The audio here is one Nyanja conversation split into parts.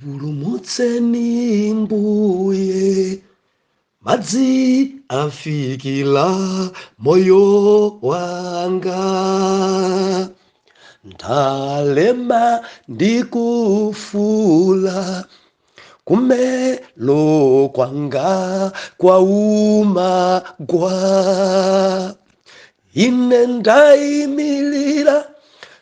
Pulumutseni mbuye, madzi afikila moyo wanga, ndalema ndikufula, kumelo kwanga kwaumagwa, ine ndayimilira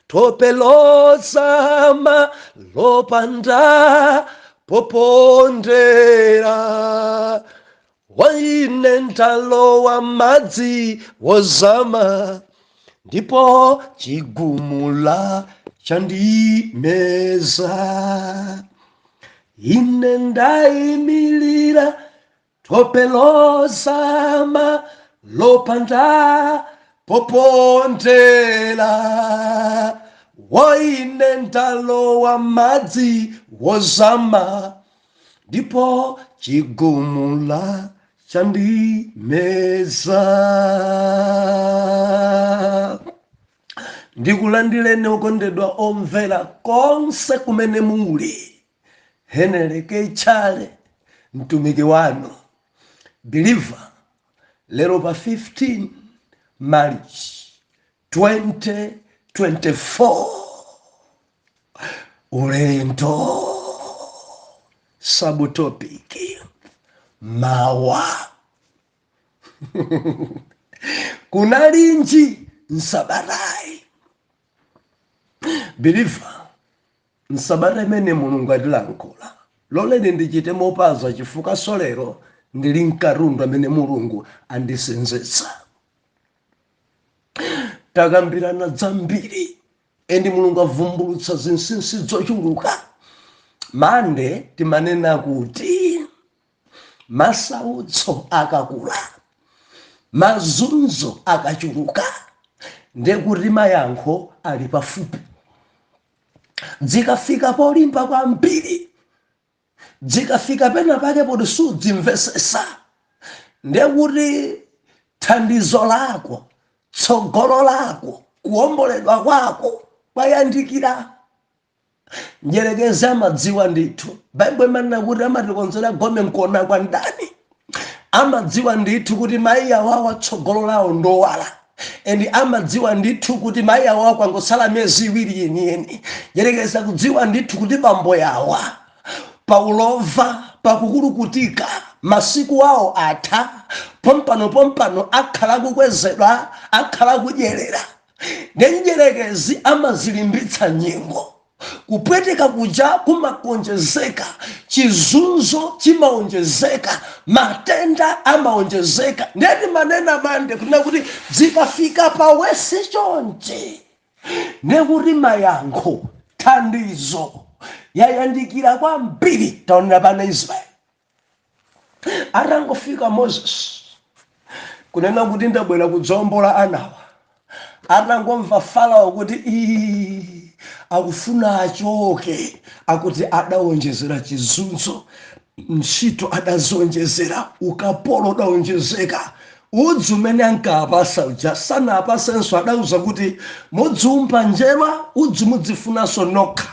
tope lozama lopanda popondera, waine ndalowa madzi wozama, ndipo chigumula chandimeza. Ine ndayimilira tope lozama lopanda popondera, waine ndalowa madzi wozama, ndipo chigumula chandimeza. Ndikulandireni okondedwa omvera konse kumene muli. Heneleke chale mtumiki wanu believer, lero pa 15 March 2024, ulendo subtopic Mmawa. Kunalinji nsabarayi believer, nsabara mene mulungu atilankhula loleni ndichite mopaza chifukwa solero ndili mkarundu amene mulungu andisenzetsa. Takambirana zambiri endi mulungu avumbulutsa zinsinsi zochuluka. Mande timanena kuti masautso akakula, mazunzo akachuluka, ndekuti mayankho ali pafupi. Dzikafika polimba kwambiri, dzikafika pena pake poti sudzimvesesa, ndekuti thandizo lako, tsogolo lako, kuomboledwa kwako kwayandikira. Njerekeza amadziwa ndithu. Baibulo imanena kuti amatikonzera gome mkona kwa ndani. Amadziwa ndithu kuti mayi awawa tsogolo lawo ndowala. Endi amadziwa ndithu kuti mayi awawa kwangosala miyezi iwiri yeniyeni. Njerekeza kudziwa ndithu kuti bambo yawa paulova pakukulukutika masiku awo atha, pompano akhala kukwezedwa, akhala kudyerera. Njenjerekezi amazilimbitsa nyengo. Kupweteka kuja kumakonjezeka, chizunzo chimaonjezeka, matenda amaonjezeka. Ndeti manena mande kuna kuti zikafika pawesi chonje, nekuti mayankho, thandizo yayandikira kwambiri. Taonera pana Israeli atangofika Moses kunena kuti ndabwera kudzombola anawa, atangomva Farao kuti akufuna achoke, akuti adawonjezera chizunzo, ntchito adazonjezera, ukapolo udawonjezeka. Udzu umene ankapasa uja sanapasenso, adauza kuti mudzumpa njema, udzu mudzifunanso nokha.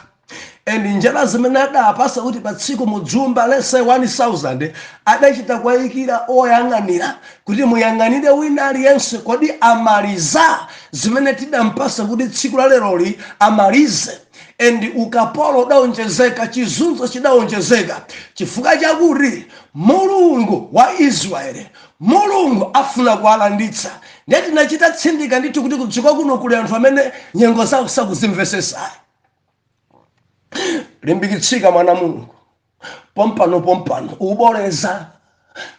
And njala zimene adapasa kuti patsiku mudzumba lese 1000, adachita kwayikira oyang'anira kuti muyang'anire wina aliyense kodi amaliza zimene tidampasa kuti tsiku la leroli amalize. And ukapolo udawonjezeka, chizunzo chidawonjezeka, chifukwa chakuti mulungu wa Israeli, mulungu afuna kuwalanditsa. Ndeti nachita tsindika ndithu kuti kudziko kuno kuli anthu amene nyengo zawo sakuzimvesesa. Limbikitsika mwana mulungu, pompano uboleza,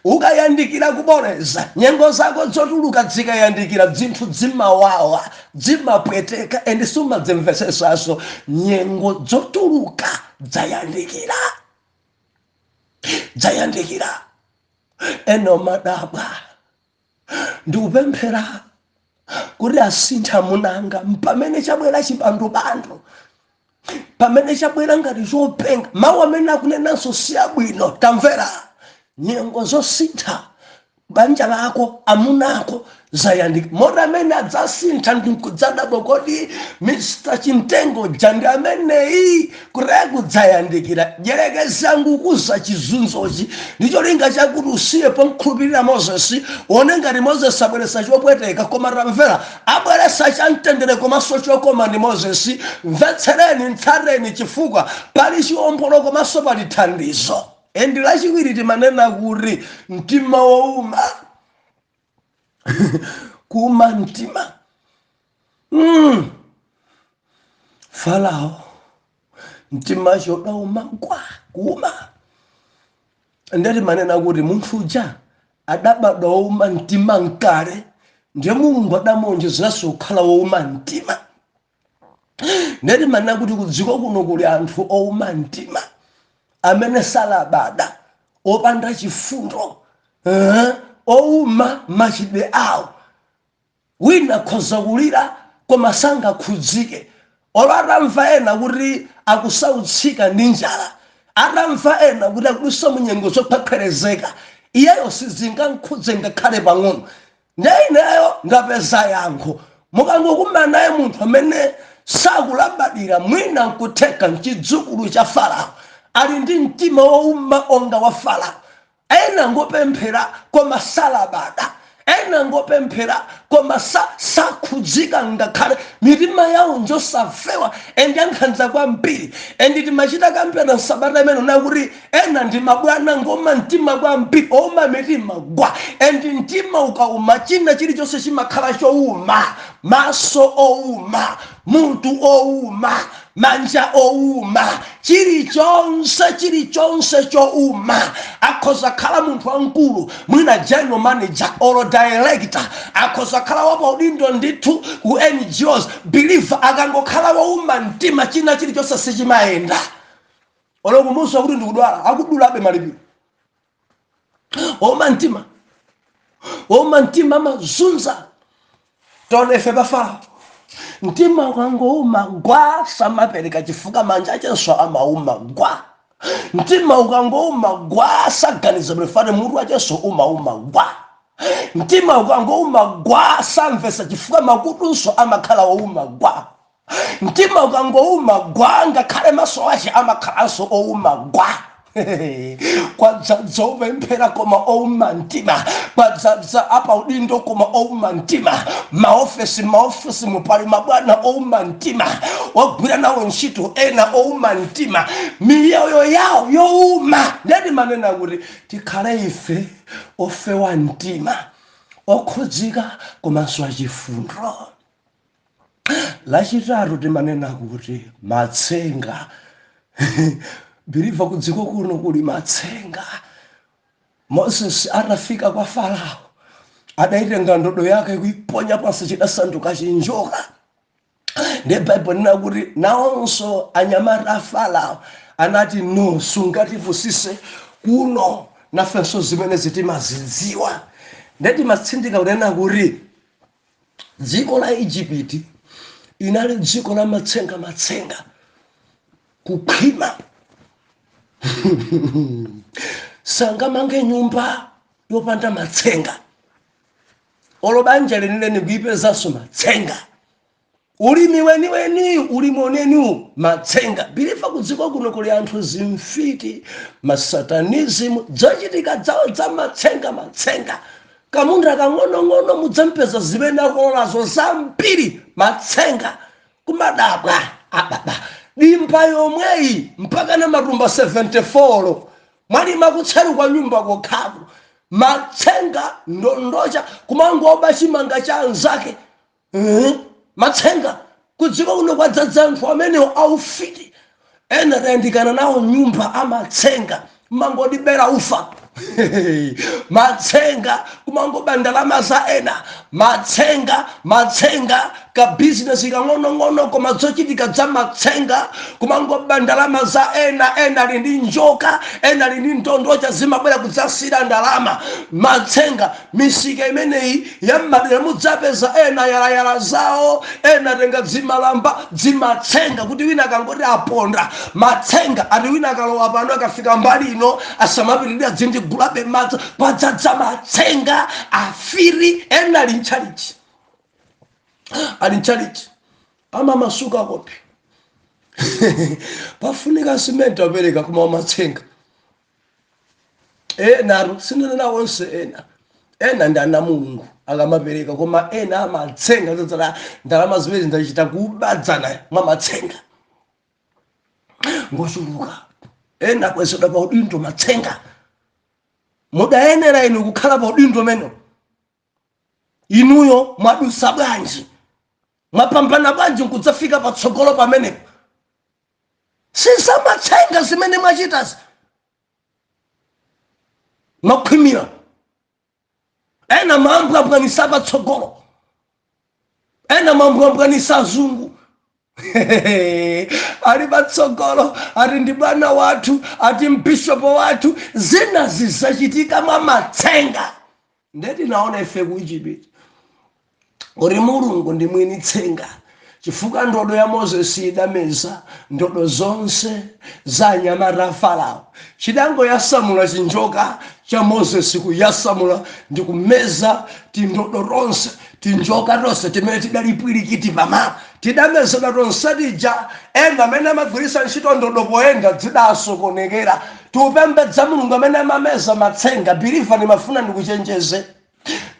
ukayandikira kuboleza, nyengo zako zotuluka zikayandikira, zinthu zimawawa, zimapweteka, endi sumadzimvesesaso. Nyengo zotuluka zayandikira. Eno madabwa ndikupemphera kuti asintha munanga pamene chabwera chibandubandu, pamene chabwera ngati chopenga. Mawu amene akunenanso si abwino. Tamvera, nyengo zosintha banja lako amunako zayandika mora amene adzasintha ndikudzada bokodi Mr. Chimtengo jandi ameneyi kuregu dzayandikira jerekezangu kuza chizunzochi ndicho linga chakuti usiyepo mkhulupirira Moses one ngati Moses abweresa chopweteka koma ramvera abweresa chamtendere komanso chokoma ndi Moses mvetsereni ntsareni chifukwa pali chiwombolo komanso pali thandizo. Endi lachiwiri timanena kuti mtima wouma kuuma mtima. Farao mtima chodauma kwa kuuma. Ndati manena kuti munthu uja adabadwa wouma mtima nkale ndiye Mulungu adamuonjezeranso kukhala wouma mtima. Ndati manena kuti kudziko kuno kuli anthu ouma mtima amene salabada opanda chifundo ouma machidwe awo wina khoza kulira koma sangakhudzike olo atamva ena kuti akusautsika ndi njala atamva ena kuti akudusa munyengo zophepherezeka iyeyo sizingamkhudze ngakhale pang'ono. Ineyo ndapeza yankho mukangokumana naye munthu amene sakulabadira mwina nkutheka mchidzukulu cha Farao ali ndi mtima wouma onga wa Farao. Ena ngopemphera koma salabada, ena ngopemphera koma sakhudzika ngakhale mitima yawo njosafewa endi yankhanza kwambiri. Endi timachita kampena sabata imene nakuti ena ndi mabwana ngoma mtima kwambiri ouma mitima gwa. Endi mtima ukauma china chilichonse chimakhala chouma, maso ouma, munthu ouma, manja ouma, chilichonse chouma. Akhoza khala munthu wankulu mwina general manager or director, akhoza khala wapa udindo ndithu ku NGOs, believer akangokhala wouma mtima china chilichonse sichimayenda. Olo kumusa kuti ndikudwala akudulabe malipiro. Wouma mtima mazunza. Tone ife Farao mtima ukangouma gwa samapereka chifukwa manja achenso amauma gwa. Mtima ukangouma gwa saganiza mlefane mutu achenso umauma gwa. Mtima ukangouma gwa samvesa chifukwa makutunso amakhala wouma gwa. Mtima ukangouma gwa ngakhale maso ache amakhalanso ouma gwa. Kwadzadza opemphera koma ouma mtima, kwadzadza apa udindo koma ouma mtima, maofesi mupali mabwana ouma mtima, wagwira nawo ntchito ena ouma mtima, miyoyo yawo youma. Ndati manena kuti tikhale ife ofewa mtima, okhudzika komanso achifundo. Lachitatu timanena kuti matsenga. Believe kudziko kuno kuli matsenga. Moses atafika kwa Farao adaitenga ndodo yake kuiponya pansi chidasanduka chinjoka. Ndi Bible nina kuti nawonso anyamata a Farao anati no sungativusise kuno nafenso zimene zitimazidziwa. Ndeti matsindika kunena kuti dziko la Egypt inali dziko la matsenga kukhwima. Sangamange nyumba yopanda matsenga. Olo banja lenileni kuipezanso matsenga. Ulimi weni ulimoneni matsenga. Bilifa kudziko kuno kuli anthu zimfiti, masatanism, dzachitika dzawo za matsenga. Kamunda kang'ono mudzampeza zimene akolazo zambiri matsenga kumadabwa ababa. Limpa yomweyi mpaka na matumba 74 mwali makutseru kwa nyumba kokhaku matsenga ndondocha kumangoba chimanga cha anzake. Matsenga kudziko kuno kwadzadza anthu amene aufiti ena tayandikana nawo nyumba amatsenga mangodibera ufa. Matsenga kumangoba ndalama za ena. Matsenga ka business kang'ono koma zochitika za matsenga kumangoba ndalama za ena lindi njoka ena lindi ndondocha zimabwera kudzasira ndalama. Matsenga misika imeneyi yamadera mudzapeza ena yala zawo ena tenga dzimalamba dzimatsenga kuti wina akangoti aponda matsenga ati wina akalowa pano akafika mbali ino asamapirira dzindi gulabe madzi padzadza matsenga afiri ena ali mchalichi ama masuka kopi pafunika simenti apereka kuma matsenga naro sinena wonse ena ndana Mulungu akamapereka koma ena amatsenga zotsala ndalama zimene ndachita kubadzana mwa matsenga ngochuluka ena kwesoda pa udindo matsenga mudayenera inu kukhala pa udindo meno inuyo mwadusa bwanji mwapambana bwanji nkudzafika patsogolo pamenepo sisa matsenga zimene mwachitazi mwakhwimira ena mwambwambwanisa patsogolo ena mwambwambwanisa azungu ali patsogolo ati ndi bwana wathu ati mbishopo wathu zina zizachitika mwa matsenga ndeti naona ife kuijibiti uri Mulungu ndi mwini tsenga chifukwa ndodo ya Mozesi idameza ndodo zonse za nyamata a Farao chidango yasamula chinjoka cha Mozesi kuyasamula ndi kumeza tindodo ronse tinjoka tonse timene tidalipwirikiti pamalo tidamezedwa tonse tija ena amene amagwirisa ntchito ndodo poyenda zidasokonekera tiupembedza Mulungu amene amameza matsenga biliva nimafuna ndikuchenjeze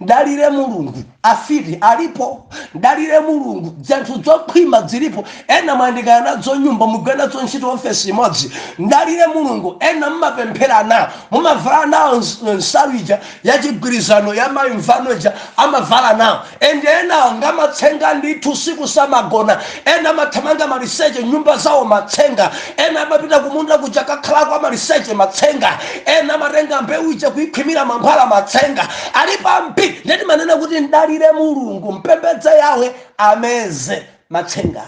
dalire Mulungu afiti alipo dalire Mulungu zinthu zokhwima zilipo ena mwandikana nazo nyumba mugwena nazo ntchito ofesi imodzi dalire Mulungu ena mmapemphera nawo mumavala nawo nsalwija ya chigwirizano ya mayimvano ija amavala nawo ende ena ngamatsenga ndithu siku samagona ena mathamanga maliseche nyumba zawo matsenga ena amapita kumunda kuja kakhala kwa maliseche matsenga ena matenga mbewu ija kuikhwimira mankhwala matsenga alipo ambiri ndeti manena kuti ndalire Mulungu mpembedze yawe ameze matsenga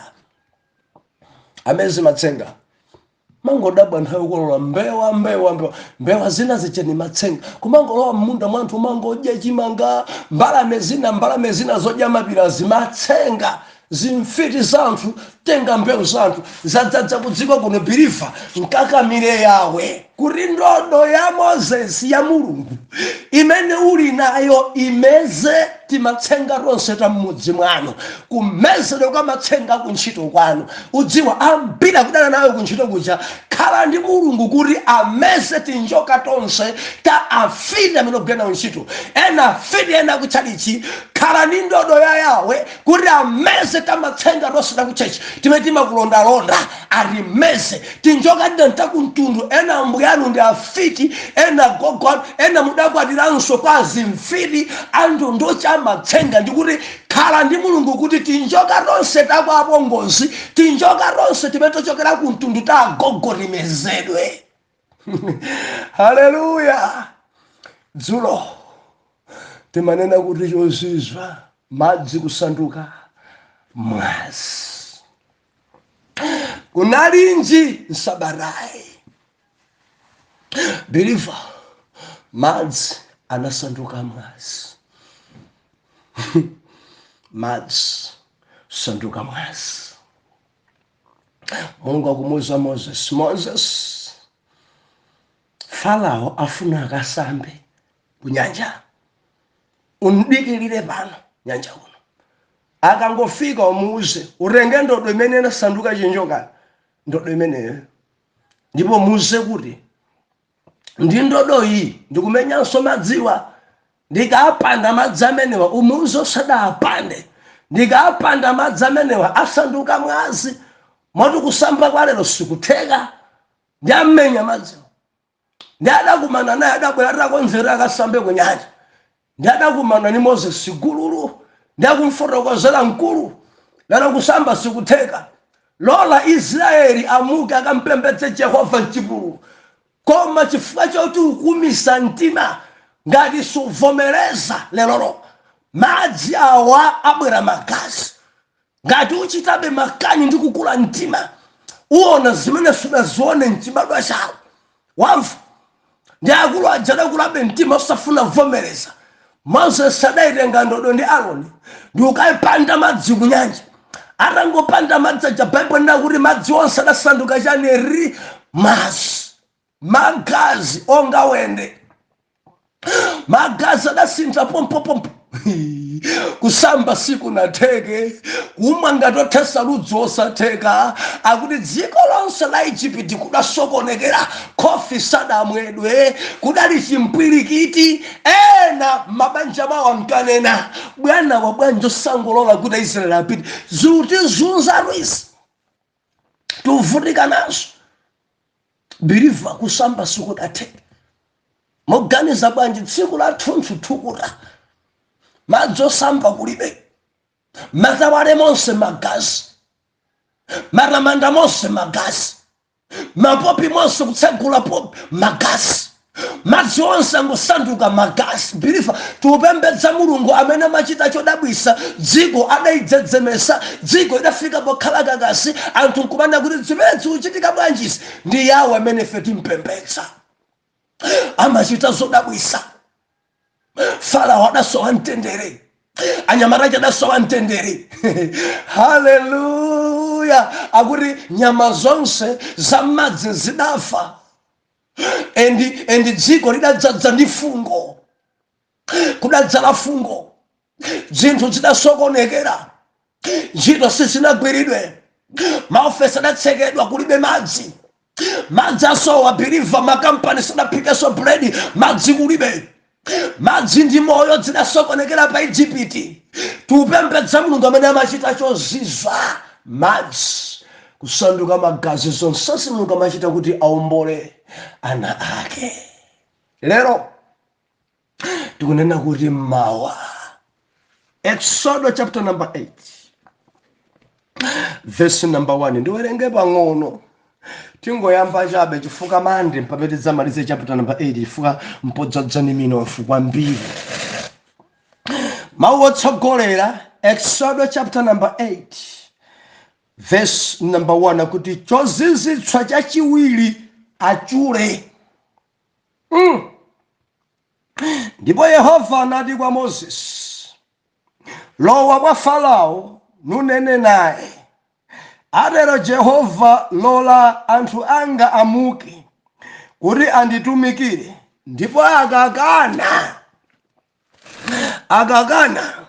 mangodabwa nthawi kolola mbewa zina zicheni matsenga kumangolowa mmunda mwanthu mangodya chimanga mbalame zina zodya mapira zimatsenga zimfiti zanthu tenga mbewu zanthu zadzadza kudziko kuno biliva nkakamire yawe kuti ndodo ya Mozesi ya Mulungu imene uli nayo imeze timatsenga tonse tamudzi mwanu kumezedwa kwa matsenga kuntchito kwanu udziwa ambiri kudana nawe kuntchito kuja khala ndi Mulungu kuti ameze tinjoka tonse ta afiti amene ogwena kuntchito ena afiti ena kuchalichi khala ndi ndodo ya Yawe kuti ameze tamatsenga tonse takuchechi timene timakulondalonda atimeze tinjoka tidanta kuntundu ena mbuyanu ndi afiti ena gogo ena mudakwatiranso kwa zimfiti anthu ndocha matsenga ndikuti khala ndi Mulungu kuti tinjoka tonse takwapo ngozi tinjoka tonse timene tochokera kuntundu ta gogo timezedwe haleluya dzulo timanena kuti chozizwa madzi kusanduka mwazi kunalinji nsabarai biliva madzi anasanduka mwazi madzi sanduka mwazi Mulungu akumuwuza Moses Farao afuna akasambe kunyanja undikilire pano nyanja kuno akangofika umuuze urenge ndodo imene inasanduka chinjoka ndodo imeneyo ndipo muze kuti ndi ndodo iyi ndikumenyanso madziwa ndikapanda madzi amenewa umuuze usadapande ndikapanda madzi amenewa asanduka mwazi moti kusamba kwa lero sikutheka ndamenya madziwa ndadakumana naye adabwera atakonzera akasambe kunyanja ndadakumana ni Moses gululu ndakumfotokozera mkulu lero kusamba sikutheka lola Israeli amuke akampembedze Jehova mchipululu koma chifukwa choti ukumisa mtima ngati suvomereza lero madzi awa abwera magazi ngati uchitabe makani ndi kukula mtima uona zimene sunazione mchibadwa chako wamva ndi akulu ajada kulabe mtima usafuna vomereza Moses adaitenga ndodo ndi Aroni ndi ukayipanda madzi kunyanja atangopanda madzi aja Bible ndakuti madzi onse adasanduka chani magazi onga wende magazi adasinta pompopompo. Kusamba siku natheke, kumwa ngati othesa ludzi osatheka. Akuti dziko lonse la Igupti kudasokonekera, khofi sadamwedwe, kudali chimpwirikiti. Ena mabanja mawo nkanena, bwana wa bwanjo sangolola kuti Israeli apite. Zuti zunza Luis tuvutika nazo. Biriva kusamba siku natheke. Moganiza bwanji tsiku la thunthu thukuta. Madzo samba kulibe. Matawale monse magazi. Maramanda monse magazi. Mapopi monse kutsegula popi magazi. Madzi onse angosanduka magazi. Biriva tupembedza Mulungu amene machita chodabwisa. Dziko adaidzedzemesa. Dziko idafika pokhala kakasi. Anthu nkumana kuti zimene zikuchitika bwanjisi. Ndi Yawe amene ife timpembedza. Amachita zodabwisa. Farao adasowa mtendere. Anyamata adasowa mtendere. Hallelujah. Akuti nyama zonse za madzi zidafa. Endi dziko lidadzadza ndi fungo. Kudadzala fungo. Zinthu zidasokonekera. Ntchito sizinagwiridwe. Maofesi adatsekedwa kulibe madzi. Madzi asowa biriva makampani sadaphikeso bredi. Madzi kulibe. Madzi ndi moyo zidasokonekera pa Igupti. Tupembedza Mulungu amene amachita chozizwa. Madzi kusanduka magazi zonse Mulungu amachita kuti aombole ana ake. Lero tikunena kuti Mmawa. Exodus chapter number 8 verse number 1. Ndiwerenge pang'ono. Tingoyamba chabe chifuka mande mpapete zamalize chapter number 8 chifuka mpodzadzani mino mfukwa mbiri. Mawu otsogolera Exodus chapter number 8 verse number 1 akuti chozizwitsa chachiwiri achule. Ndipo Yehova anati kwa Moses, lowa kwa Farao nunene naye. Atero Jehova, lola anthu anga amuke kuti anditumikire. Ndipo akakana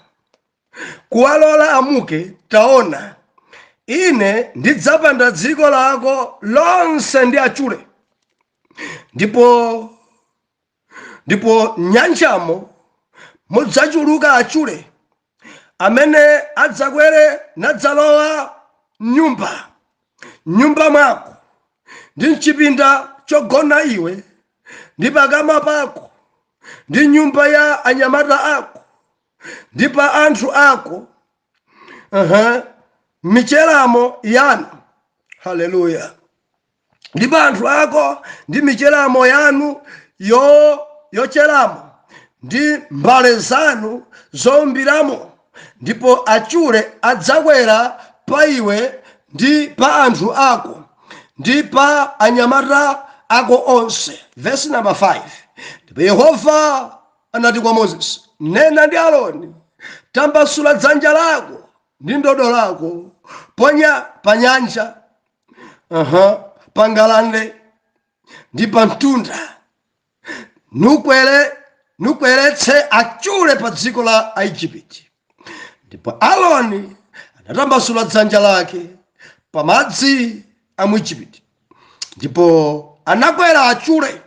kuwalola amuke, taona ine ndidzapanda dziko lako lonse ndi achule. Ndipo nyanjamo mudzachuluka achule amene adzakwere nadzalowa nyumba mwako ndi mchipinda chogona iwe ndi pakama pako ndi nyumba ya anyamata ako ndi pa anthu ako michelamo yanu. Haleluya. Ndi pa anthu ako ndi michelamo yanu yocheramo ndi mbale zanu zombiramo. Ndipo achule adzakwera pa iwe ndi pa anthu ako ndi pa anyamata ako onse. Verse number 5. Ndipo Yehova anati kwa Moses, nena ndi Aaroni, tambasula dzanja lako ndi ndodo lako ponya pa nyanja, pa ngalande ndi pa mtunda, nukweretse achule pa dziko la Igupti. Ndipo Aaroni anatambasula dzanja lake pa madzi a mu Igupti, ndipo anakwera achule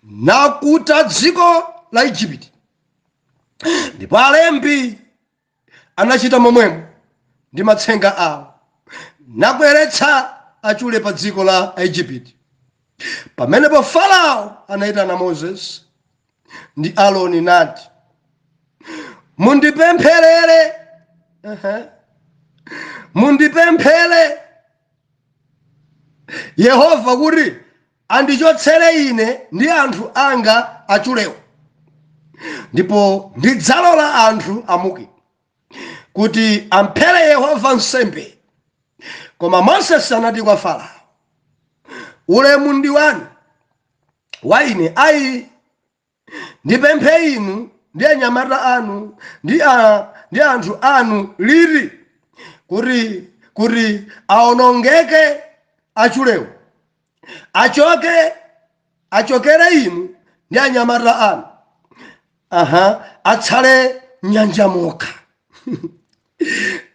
nakuta dziko la Igupti. Ndipo alembi anachita momwemo ndi matsenga awo, nakweretsa achule pa dziko la Igupti. Pamenepo Farao anayitana Moses ndi Aaroni nati, mundipempherere Yehova kuti andichotsere ine ndi anthu anga achulewo, ndipo ndidzalola anthu amuke kuti amphere Yehova nsembe. Koma Moses anati kwa Farao, ulemu ndi wanu wa ine, ayi ndipemphe inu ndi anyamata anu ndi anthu anu liti kuti aonongeke achulewo, achokere inu ndi anyamata anu atsale nyanja mokha.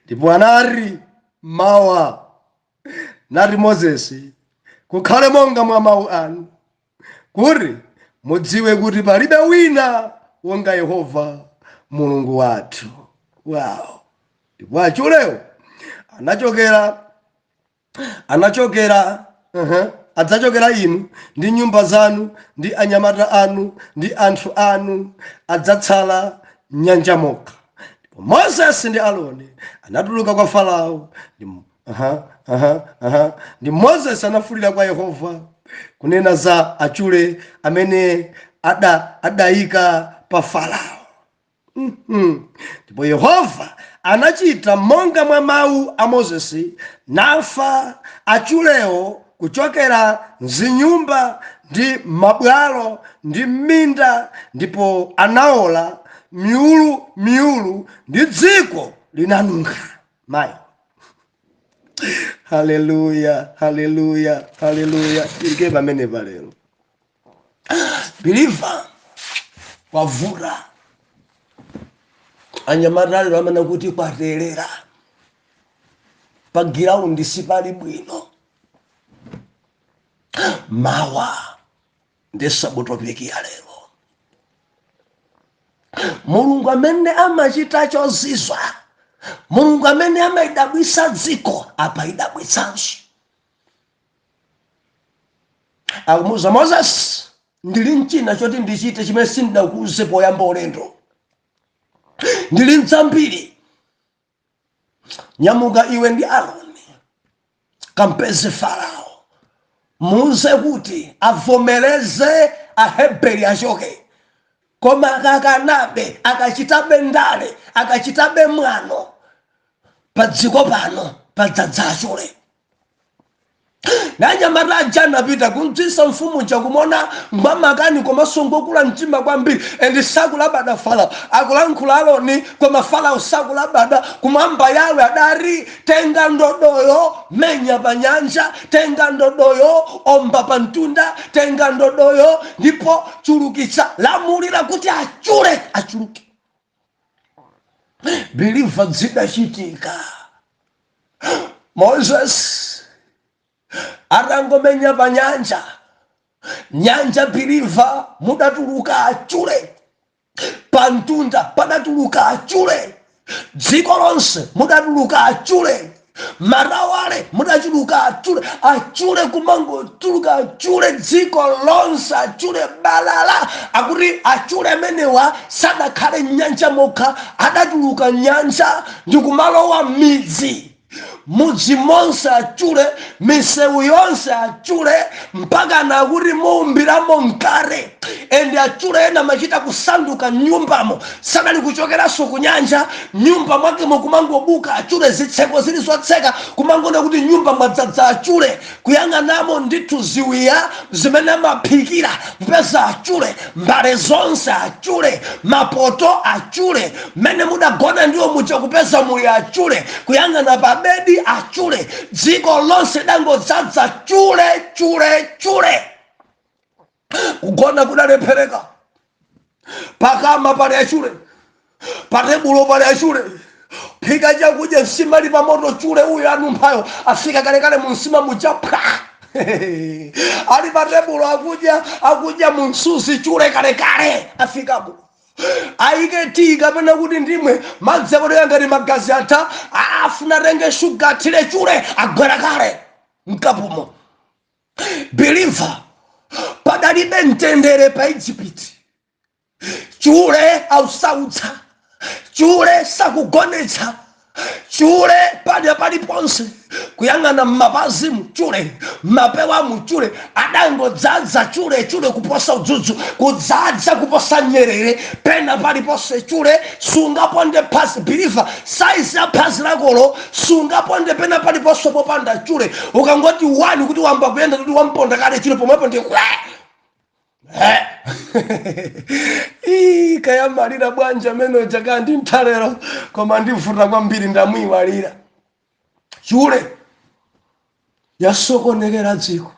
Ndipo anati Mmawa nati Mozesi, kukhale monga mwa mawu anu, kuti mudziwe kuti palibe wina wonga Yehova Mulungu wathu. Wow. Ndipo achulewo adzachokera inu ndi nyumba zanu ndi anyamata anu ndi anthu anu, adzatsala nyanja mokha. Ndipo Mozesi ndi Aaroni anatuluka kwa Farao. Ndi Mozesi anafuwulira kwa Yehova kunena za achule amene adayika pa Farao. Ndipo Yehova anachita monga mwa mawu a Mozesi, nafa achulewo kuchokera mzinyumba ndi mabwalo ndi minda, ndipo anaola miyulu ndi dziko linanunkha. Mayi. Haleluya, haleluya, haleluya. Tilike pamene palero. Believer wavura. Anyamata lero amene kuti kwaterera. Pa ground sipali bwino. Mawa ndi sabotopiki ya lero. Mulungu amene amachita chozizwa, Mulungu amene amaidabwitsa dziko apaidabwitsanso. Akumuza Moses, ndili nchina choti ndichite chimene sindakuuze poyamba ulendo. Ndili nzambiri. Nyamuka iwe ndi Aaroni, kampeze Farao, muuze kuti avomereze Aheberi achoke. Koma akakanabe, akachitabe ndale, akachitabe mwano, pa dziko pano padzadza achule. Nanyamata ajana pita kumdzisa mfumu chakumona mwamakani komanso ngokula mtima kwambiri, endi sakulabada Farao. Akulankhula Aaroni koma Farao sakulabada. Kumwamba yawe adari, tenga ndodoyo menya pa nyanja, tenga ndodoyo omba pa mtunda, tenga ndodoyo ndipo chulukitsa, lamulira kuti achuluke. Believer zidachitika. Moses atangomenya pa nyanja believer mudatuluka achule, pa mtunda padatuluka achule, dziko lonse mudatuluka achule, marawale mudatuluka achule kumangotuluka achule, dziko lonse achule balala. Akuti achule amenewa sadakhale nyanja mokha, adatuluka nyanja ndi kumalowa midzi. Mudzi monse achule, misewu yonse achule, mpaka nakuti muumbiramo mkare. Endi achule ena machita kusanduka nyumbamo, sadali kuchokeranso ku nyanja, nyumba mwake mukumangobuka achule, zitseko zili zotseka, kumangona kuti nyumba mwadzadza achule. Kuyang'anamo ndithu ziwiya zimene amaphikira mpeza achule, mbale zonse achule, mapoto achule, mene mudagona ndiwo mucha kupeza muli achule, kuyang'ana pa bedi achule, dziko lonse dangodzadza chule. Kugona kudalephereka, pakama pali achule, patebulo pali achule, phika chakudya nsima li pamoto chule. Uyo anumphayo afika kalekale munsima muchapha. Ali patebulo akudya munsusi chule kalekale afikapo. Aike tii kapena kuti ndimwe madzi akotoya ngati magazi atha, afuna tenge shuga athire chule agwera kale mkapumo. Believer padalibe mtendere pa Egypt. Chule ausautsa, chule sakugonetsa, chule padya paliponse, kuyang'ana m'mapazi mchule, mapewa mchule, adangodzadza chule kuposa udzudzu, kudzadza kuposa nyerere, pena paliponse chule. Sungaponde phasi. Believer, size ya phasi lakolo sungaponde pena paliponse popanda chule. Ukangoti wani kuti wamba kuyenda kuti wamponda kale chule pomwepo ndi kaya malira bwanja meno chaka ndi mthalero, koma ndivuta kwambiri ndamwiwalira. Chule yasokonekera dziko.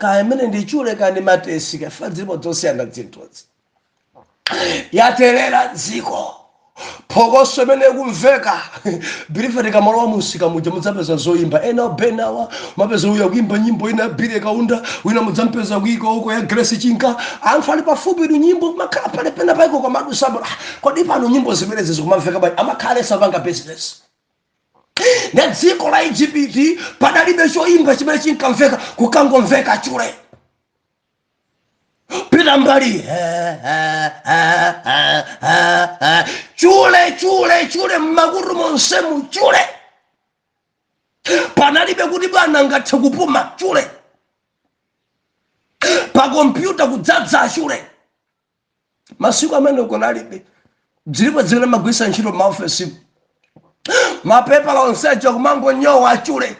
kaemene ndichule kandi matesi kafa dziko dzosiyana dzintodzi yaterera dziko phokoso imene kumveka birifa tikamalowa musika muja mudzapeza zoyimba ena benawa mapeza uya kuimba nyimbo ina bire kaunda wina mudzampeza kuika uko ya Grace Chinka anthu ali pafupi du nyimbo makhala pale pena paiko kwa madusamba kodi pano nyimbo zimene zikumamveka bali amakhale savanga business na dziko la Egypt padalibe choimba chimene chinkamveka kukangomveka chule pita mbali chule mmakuru monsemu chule panalibe kuti bwana ngathe kupuma chule pa kompyuta kudzadza chule masiku amene kunalibe dzilipo dzina magwisa ntchito maofesi mapepa lonsejo kumangonyowa chule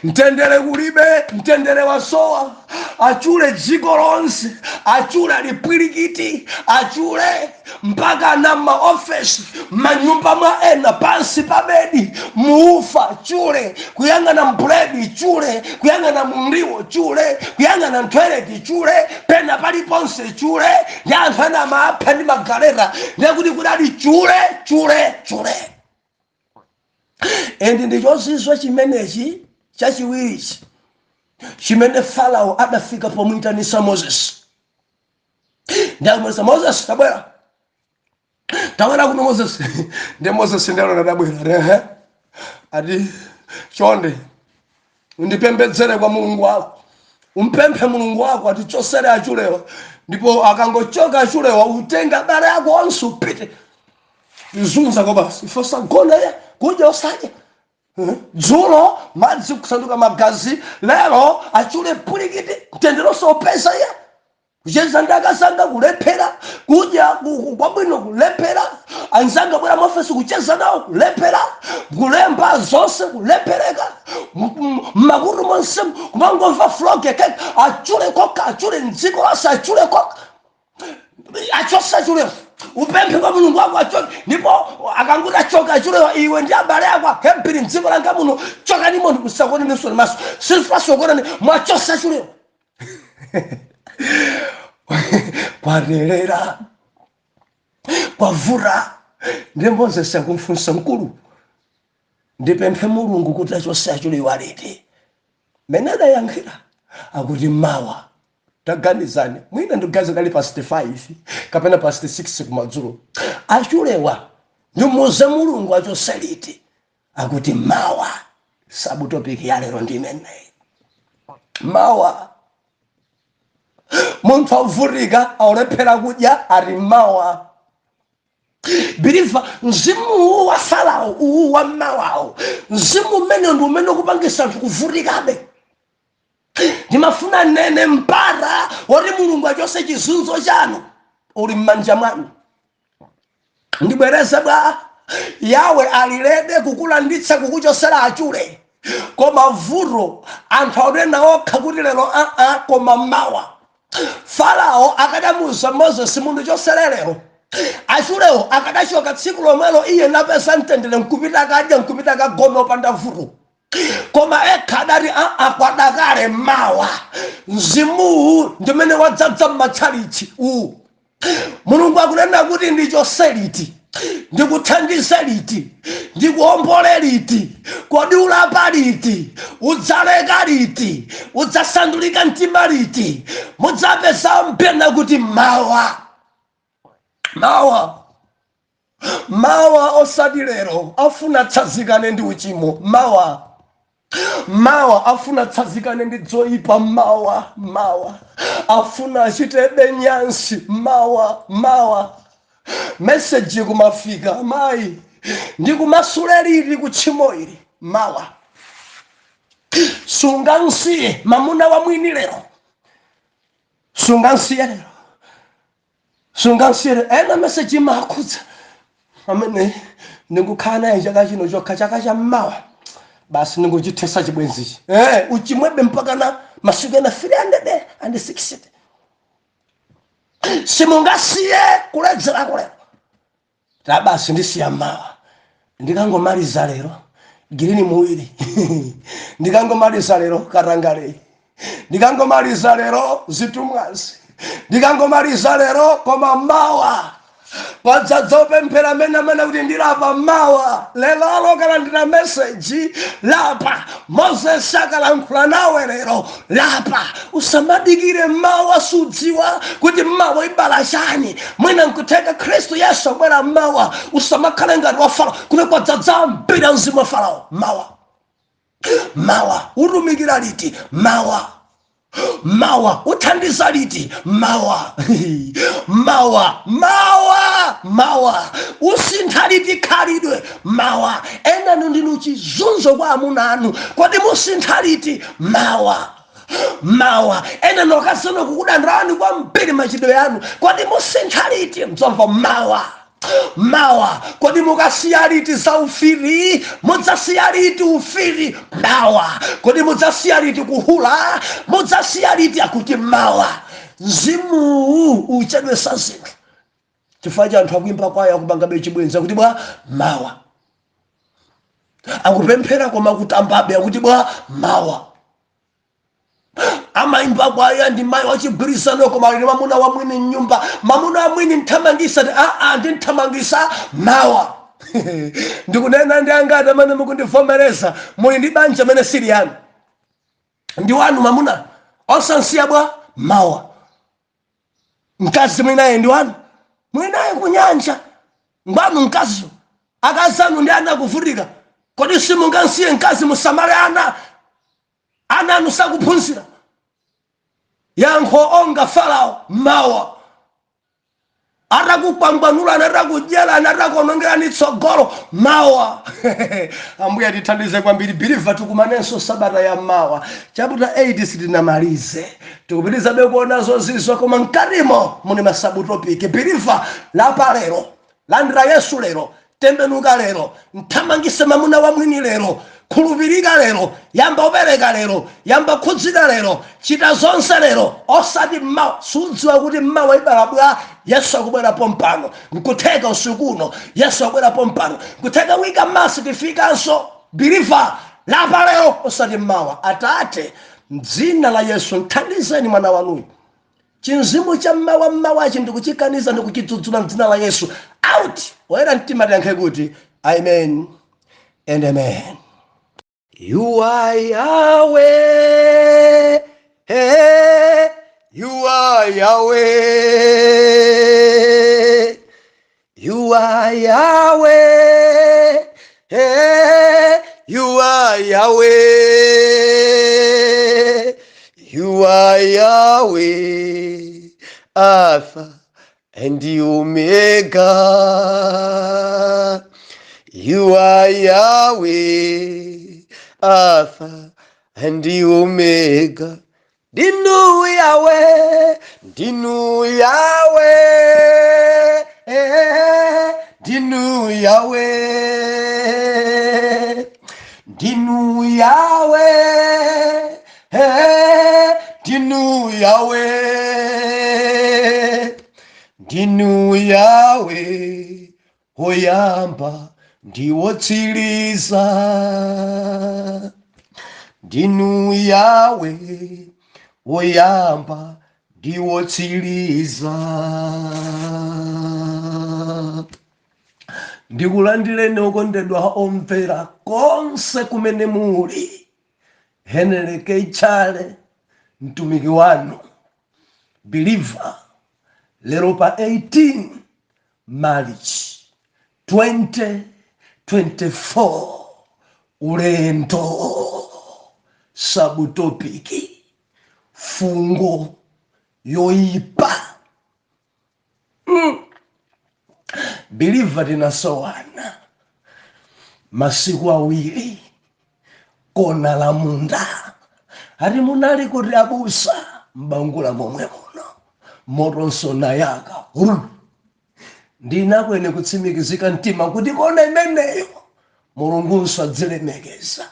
mtendere kulibe mtendere wasowa achule dziko lonse achule alipwirikiti achule mpaka na maofesi manyumba mwa ena pansi pa bedi muufa chule kuyang'ana mbredi chule kuyang'ana mliwo chule kuyang'ana ntweleti chule pena paliponse chule ndi anthu ena amapha ndi magalera ndikuti kudali chule endi ndichozizwa chimenechi chachiwirichi chimene Farao adafika pomuitanisa Moses ndamwesa Moses tabwera kuno Moses ndi Moses ndalo nadabwera ati chonde undipembedzere kwa Mulungu wako umpemphe Mulungu wako ati chosere achulewa ndipo akangochoka achulewa utenga bale yako onse upite izunza kwa basi ifosa gona ya kuja osaje dzulo madzi kusanduka magazi lero achule pwirikiti mtendere sopesa ya kucheza ndakasanga kulephera kudya kwabwino kulephera anzanga bwera maofesi kucheza nawo kulephera kulemba zonse kulephereka mmakuru monse kumangomva floke achule koka achule mdziko lonse achule koka achosa achule upemphe kwa Mulungu wako achoke ndipo akanguta choka chule iwe ndi abale yako hempiri mdziko langa muno choka ni mundu kusakoni neso maso sifaso kona mwachosa chule kwarelera kwavura ndemboze sakumfunsa mkulu ndipemphe Mulungu kuti achosa chule walete menada yankhira akuti Mmawa taganizani mwina ndugaza kali past 5 kapena past 6 kumadzulo achulewa ndumuze Mulungu achoseliti akuti Mmawa sabutopiki ya lero ndimene Mmawa munthu avurika aulephera kudya ari Mmawa biriva mzimu wa Farao wa Mmawa mzimu mmene ndi umene kupangisa kuvurikabe ndimafuna nene mpara wori Mulungu achose chizunzo chanu uli mmanja mwanu ndibwereza bwa yawe alilede kukulanditsa kukuchosera achule koma vuro anthu aonena okha kuti lero koma Mmawa Farao akadamuza Moses mundu chosererero achulewo akadachoka tsiku lomwelo iye napesa mtendere nkupita akadya nkupita akagona opanda vuro koma ekadari akwadakale Mmawa mzimu ndimene wadzadza m'matchalichi Mulungu akunena kuti ndichoseliti ndikuthandiza liti ndikuombole liti kodi ulapa liti udzaleka liti udzasandulika mtima liti mudzapeza mpena kuti Mmawa osati lero afuna tsazikane ndi uchimo Mmawa afuna tsazikane ndi zoyipa Mmawa afuna achitebe nyansi Mmawa message kumafika mai ndikumasuleliri kuchimo ili Mmawa sungansiye mamuna wa mwini lero sungansiye ena message makudza amene ndikukhala chaka chino chokha chaka cha Mmawa basi ndikuchitesa chibwenzichi uchimwebe mpaka na masiku ena 360 simungasiye kuledzera kule tabasi ndisiya Mmawa ndikangomaliza lero girini muwiri ndikangomaliza lero karangale Ndikangomaliza lero zitumwazi, ndikangomaliza lero koma mmawa padzadzopemphera mene kuti ndilapa mmawa. Lero kana ndina meseji lapa, Moses akalankhula nawe lero lapa. Usamadikire mmawa, sudziwa kuti mmawa ibala chani. Mwina nkutheka Khristu Yesu abwera mmawa, usamakhale ngati wa Farao kuti kwadzadza mbira mzimu wa Farao. Mawa utumikira liti? Mawa uthandiza liti? Mawa usintha liti khalidwe? Mawa. Enanu ndinu chizunzo kwa amuna anu, kodi musintha liti? Mawa. Enanu akasema kukudandirani kwambiri machitidwe yanu, kodi musintha liti? Mdzamva mawa. Kodi mukasiya liti za ufiri? Mudzasiya liti ufiri? Mawa. Kodi mudzasiya liti kuhula? Mudzasiya liti? Akuti mawa. Mzimu uchedwesa zinthu chifukwa cha anthu akuimba kwayo akupanga bechibwenza kuti bwa mawa, akupemphera koma kutambabe akuti bwa mawa. Amaimba kwayo ndi mayi wachigwirizano koma ali mamuna wa mwini mnyumba. Mamuna wa mwini nthamangisa ndi nthamangisa mawa. Ndikunena ndi angati amene mukundivomereza muli ndi banja amene sili yanu, ndi wanu mamuna osansiya bwa mawa. Mkazi mwinaye ndi wanu, mwinaye kunyanja ngwanu mkaziyo, akazanu ndi ana kuvutika. Kodi simungansiye mkazi musamale ana anu sakuphunzira? Yankho onga Farao mawa. Atakupambanula, atakudyera, atakuonongerani tsogolo mawa. Ambuye atithandize kwambiri. Believer tikumanenso sabata ya mawa. Chapter 8 sitinamalize, tikupitiza bekuona zozizwa koma mkatimo muni masabu topic. Believer lapa lero, landira Yesu lero, tembenuka lero, nthamangise mamuna wa mwini lero, khulupirika lero, yamba upereka lero, yamba khudzida lero, chita zonse lero. Osati mmawa. Sudziwa kuti mmawa ibala bwa Yesu akubwera pompano, nkutheka usikuno Yesu akubwera pompano, nkutheka wika masi tifikanso. Believer lapa lero, osati mmawa. Atate mdzina la Yesu nthandizeni mwana wanuyu. Chinzimu cha mmawachi ndikuchikaniza ndikuchidzudzula mdzina la Yesu. Out. Oyera mtima tiyankhe kuti amen and amen. You are Yahweh, hey, you are Yahweh, you are Yahweh, hey, you are Yahweh, you are Yahweh, Alpha and Omega, you are Yahweh, Alpha and Omega. Dinu Yahweh, Dinu Yahweh, Dinu Yahweh, Dinu Yahweh, Dinu Yahweh, Dinu Yahweh, Oyamba ndiwotsiriza. Dinu Yahweh, Oyamba ndiwotsiriza. Ndikulandireni okondedwa omvera konse kumene muli. Heneleke ichale mtumiki wanu Believer lero pa 18 March 2024 ulendo sabutopiki fungo yoyipa. Believer tinasowana masiku awiri kona la munda, ati munali kuti abusa mbangula momwe muno motonso nayaka. Ndinakwene kutsimikizika mtima kuti kona imeneyo Mulungunso adzilemekeza.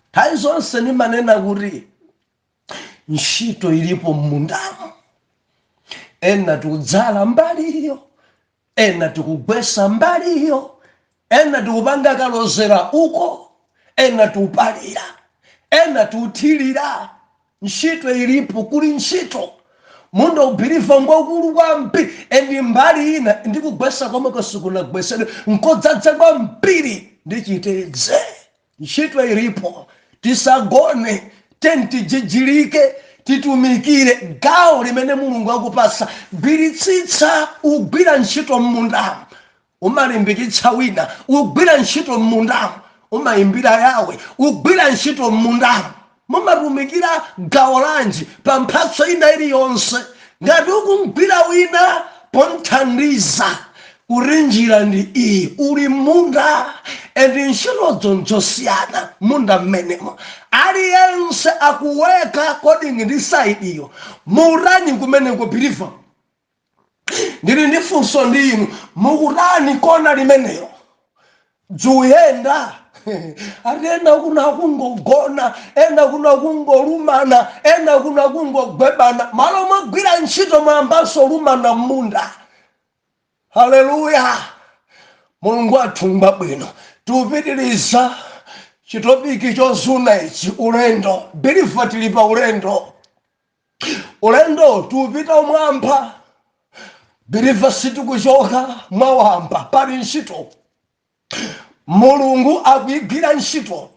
Nthawi zonse ndimanena kuti ntchito ilipo m'mundamu. Ena tikudzala mbali iyo, ena tikugwesa mbali iyo, ena tikupanga kalozera uko, ena tiupalira, ena tiuthirira. ntchito ilipo, kuli ntchito. Mundo ubiriva ngokulu kwambiri, endi mbali ina ndikugwesa komwe kasikunagwesedwe nkodzadza kwambiri ndichitedze. Ntchito ilipo, tisagone, tentijijilike, titumikire gawo limene Mulungu akupasa. Gwiritsitsa ugwira ntchito m'mundamu, umalimbikitsa wina. Ugwira ntchito m'mundamu, umayimbira Yawe. Ugwira ntchito m'mundamu, mumatumikira gawo lanji pa mphatso ina iliyonse. Ngati ukugwira wina pomthandiza, kurinjira ndi iyi, uli munda endi ntchitozo nzosiyana munda mmenemo. Aliyense akuweka kodingi ndi saidi iyo, muurani kumeneko believe. Ndili ndi funso ndi inu, muurani kona limeneyo dzuyenda. Ena kuna kungogona, ena kuna kungolumana, ena kuna kungogwebana. Malo mwagwira ntchito mwambaso lumana munda. Haleluya. Mulungu athumba bwino. Tupitiliza chitopiki chozuna ichi, ulendo. Believe tilipa ulendo. Ulendo tupita mwamba. Believe situkuchoka mwawamba. Pali ntchito. Mulungu akuyigwira ntchito.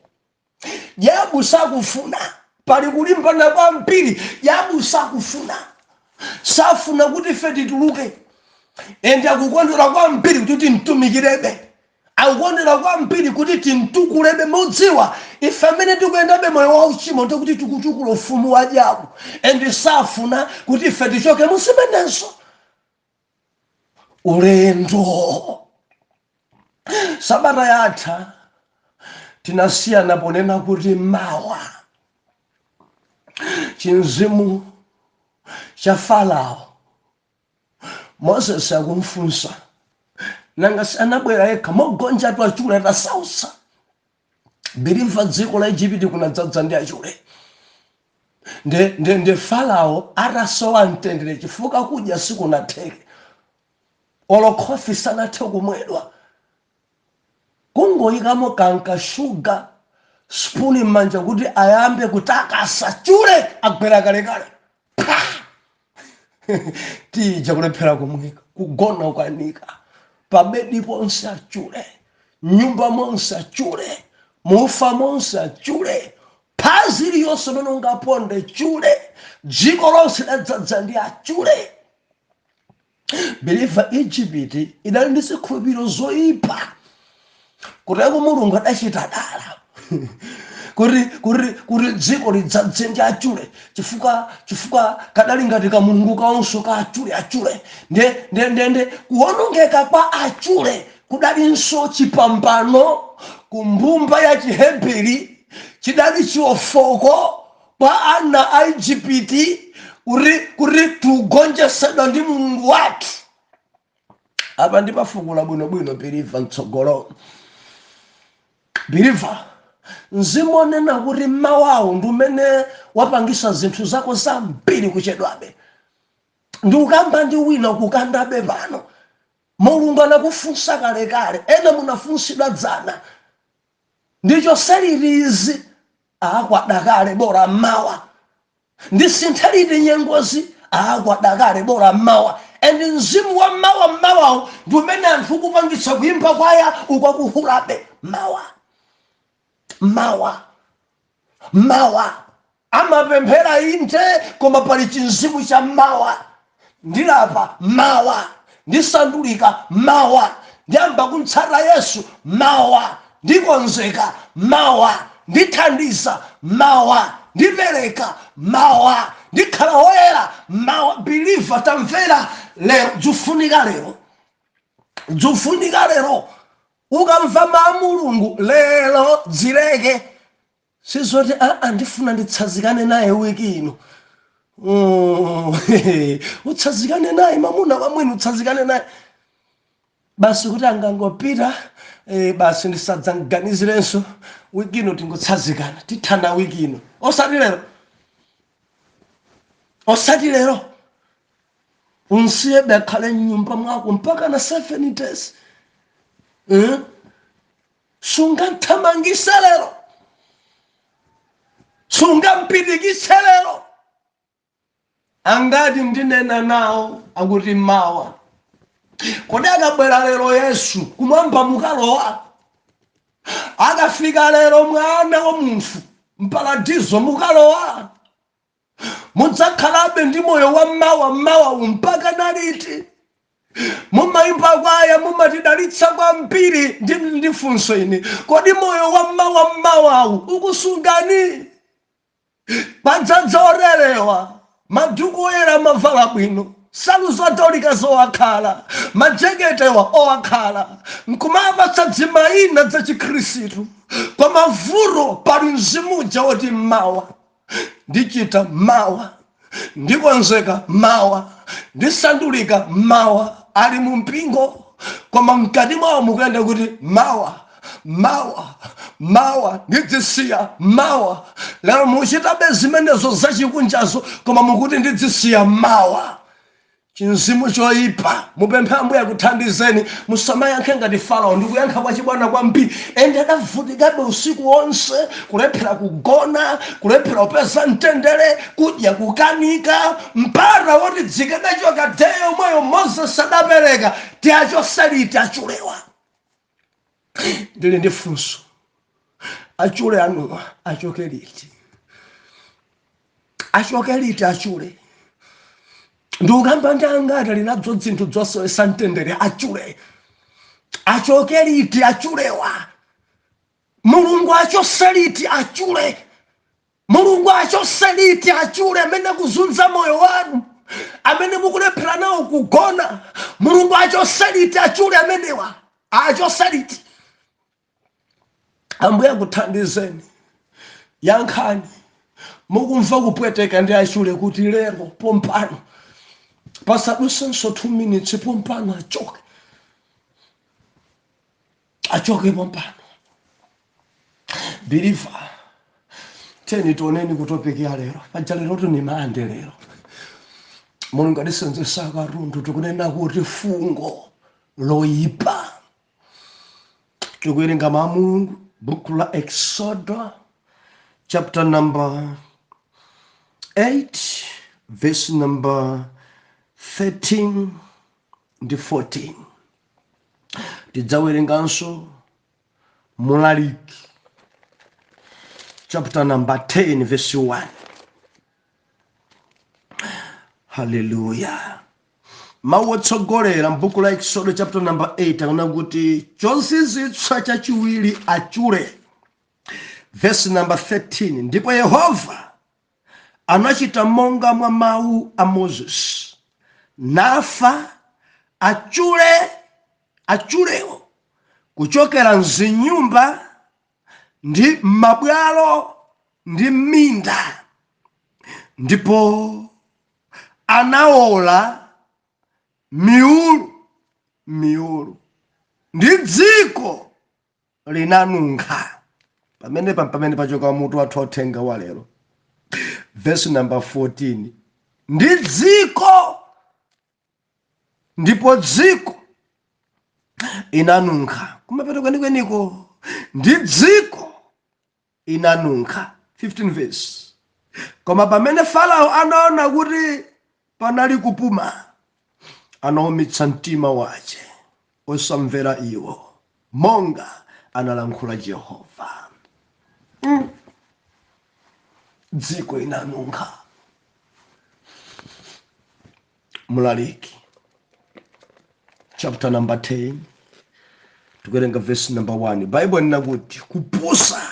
Yabu sakufuna, pali kulimbana kwambiri. Yabu sakufuna, safuna kuti ife tituluke. Endi akukondera kwambiri kuti timtumikirebe. Akukondera kwambiri kuti timtukulebe. Mudziwa ife amene tikuyendabe moyo wauchimo ndikuti tikutukula ufumu wa Yabu. Endi safuna kuti ife tichoke musimenenso. Ulendo. Sabata yatha tinasiyana ponena kuti Mmawa, chinzimu cha Farao. Moses akumfunsa, nanga sanabwera yekha mogonja twachule tasausa. Believe dziko la Egypt kunadzadza ndi achule. Nde Farao atasowa mtendere chifukwa kudya sikunatheke. Olokhofi sanathe kumwedwa. Kungoyikamo kanka sugar spoon manja kuti ayambe kutakasa chule agwera kalekale. Tija kulephera kumwika, kugona ukanika, pabedi ponse achule, nyumba monse achule, mufa monse achule, phazi liyonse limene ungaponde chule, dziko lonse ladzadza ndi achule. Believe Egypt idali ndi zikhulupiriro zoyipa. Kuteko Mulungu adachita dala kuti dziko lidzadze ndi achule, chifukwa kadali ngati kamulungu kaonso ka achule. Nde kuwonongeka kwa achule kudalinso chipambano ku mbumba ya Chiheberi. Chidali chiofoko kwa ana a Egypt kuti tugonjesedwa ndi Mulungu wathu. Apa ndipafukula bwinobwino believe mtsogolo. Believer, mzimu onena kuti Mmawawo ndi umene wapangisa zinthu zako zambiri kuchedwabe. Ndi ukamba ndi wina kukandabe pano. Mulungu anakufunsa kalekale, ena munafunsidwa dzana. Ndicho selirizi akwadakale bora Mmawa. Ndi sinthaliti nyengozi akwadakale bora Mmawa. Endi mzimu wa Mmawawo ndi umene anthu kupangitsa kuimba kwaya ukwakuhulabe Mmawa. Mmawa amapemphera inde koma pali chinzimu cha Mmawa. Ndilapa Mmawa, ndisandulika Mmawa, ndiyamba kumtsata Yesu Mmawa, ndikonzeka Mmawa, ndithandiza Mmawa, ndipereka Mmawa, ndikhala woyera Mmawa. Believer tamvera lero, dzufunika lero. Ukamva mawu Mulungu lero dzileke. Sizoti ndifuna nditsazikane naye wiki ino. Utsazikane naye mamuna wamwini, utsazikane naye basi kuti angangopita basi ndisadzanganizirenso wiki ino tingotsazikana tithana wiki ino. Osati lero unsiye bekhale nyumba mwako mpaka na 7 days. Sungathamangise lero, sungampirikise lero. angati ndinena nawo akuti Mmawa. Kodi akabwera lero Yesu kumwamba mukalowa? Akafika lero mwana wa munthu mparadizo mukalowa? Mudzakhalabe ndi moyo wa Mmawa mpaka naliti? Mumayimba kwaya mumatidalitsa kwambiri ndi funso ini. Kodi moyo wa Mmawa ukusungani? Padzadza orelewa, maduku oyera mavala bwino, salu zotolika zowakhala, majeketewa owakhala, nkumapatsa dzimayina za Chikhristu, koma vuto pali mzimu uja woti Mmawa. Ndichita Mmawa, ndikonzeka Mmawa, ndisandulika Mmawa, ali mu mpingo koma mkati mwawo mukuyenda kuti Mmawa, ndidzisiya Mmawa. Lero muchitabe zimenezo zachikunjazo koma mukuti ndidzisiya Mmawa. Chinzimu choyipa, mupemphe Ambuye akuthandizeni. Musamayankhe ngati Farao, ndikuyankha kwachibwana kwambiri. Ende adavutikabe usiku wonse, kulephera kugona, kulephera kupeza mtendere, kudya kukanika, mpata woti dzikedacho kateyo moyo Moses adapereka tiachosaliti achulewa. Ndili ndi funso, achule anuwa achoke liti? Achoke liti achule? Ndukamba ndangati linadzo dzinthu dzosowesa mtendere achule. Achoke liti achulewa? Mulungu achose liti achule? Mulungu achose liti achule amene kuzunza moyo wanu, amene mukulephera nawo kugona? Mulungu achose liti achule amenewa? Achose liti? Ambuye akuthandizeni. Yankhani. Mukumva kupweteka ndi achule kuti lero pompano pasadusenso 2 minutes pompano achoke pompano. Believer, teni toneni kutopekea lero paja lero tuni mande lero. Mulungu adisenzesa karundu tikunena kuti fungo loyipa. Tikuwerenga Mulungu book la Exodus chapter number 8 verse number 13 to 14. Tidzawerenganso Mulaliki chapter number 10 verse 1. Hallelujah. Mawotsogolera mbuku la Exodus chapter number 8 akuna kuti chozizwitsa chachiwiri achule. Verse number 13. Ndipo Yehova anachita monga mwa mawu a Moses, nafa achulewo kuchokera mzinyumba ndi mabwalo ndi minda, ndipo anawola miulu ndi dziko linanunkha. Pamene pachoka mutu wathu othenga wa lero. Verse number 14. Ndi dziko, ndipo dziko inanunkha. Kumapeto kwenikweniko ndi dziko inanunkha. 15 verse. Koma pamene Farao anaona kuti panali kupuma, anaumitsa mtima wace osamvera iwo, monga analankhula Yehova. Dziko inanunkha. Mulaliki chapter number 10 tikuwerenga verse number 1. Bible linakuti kupusa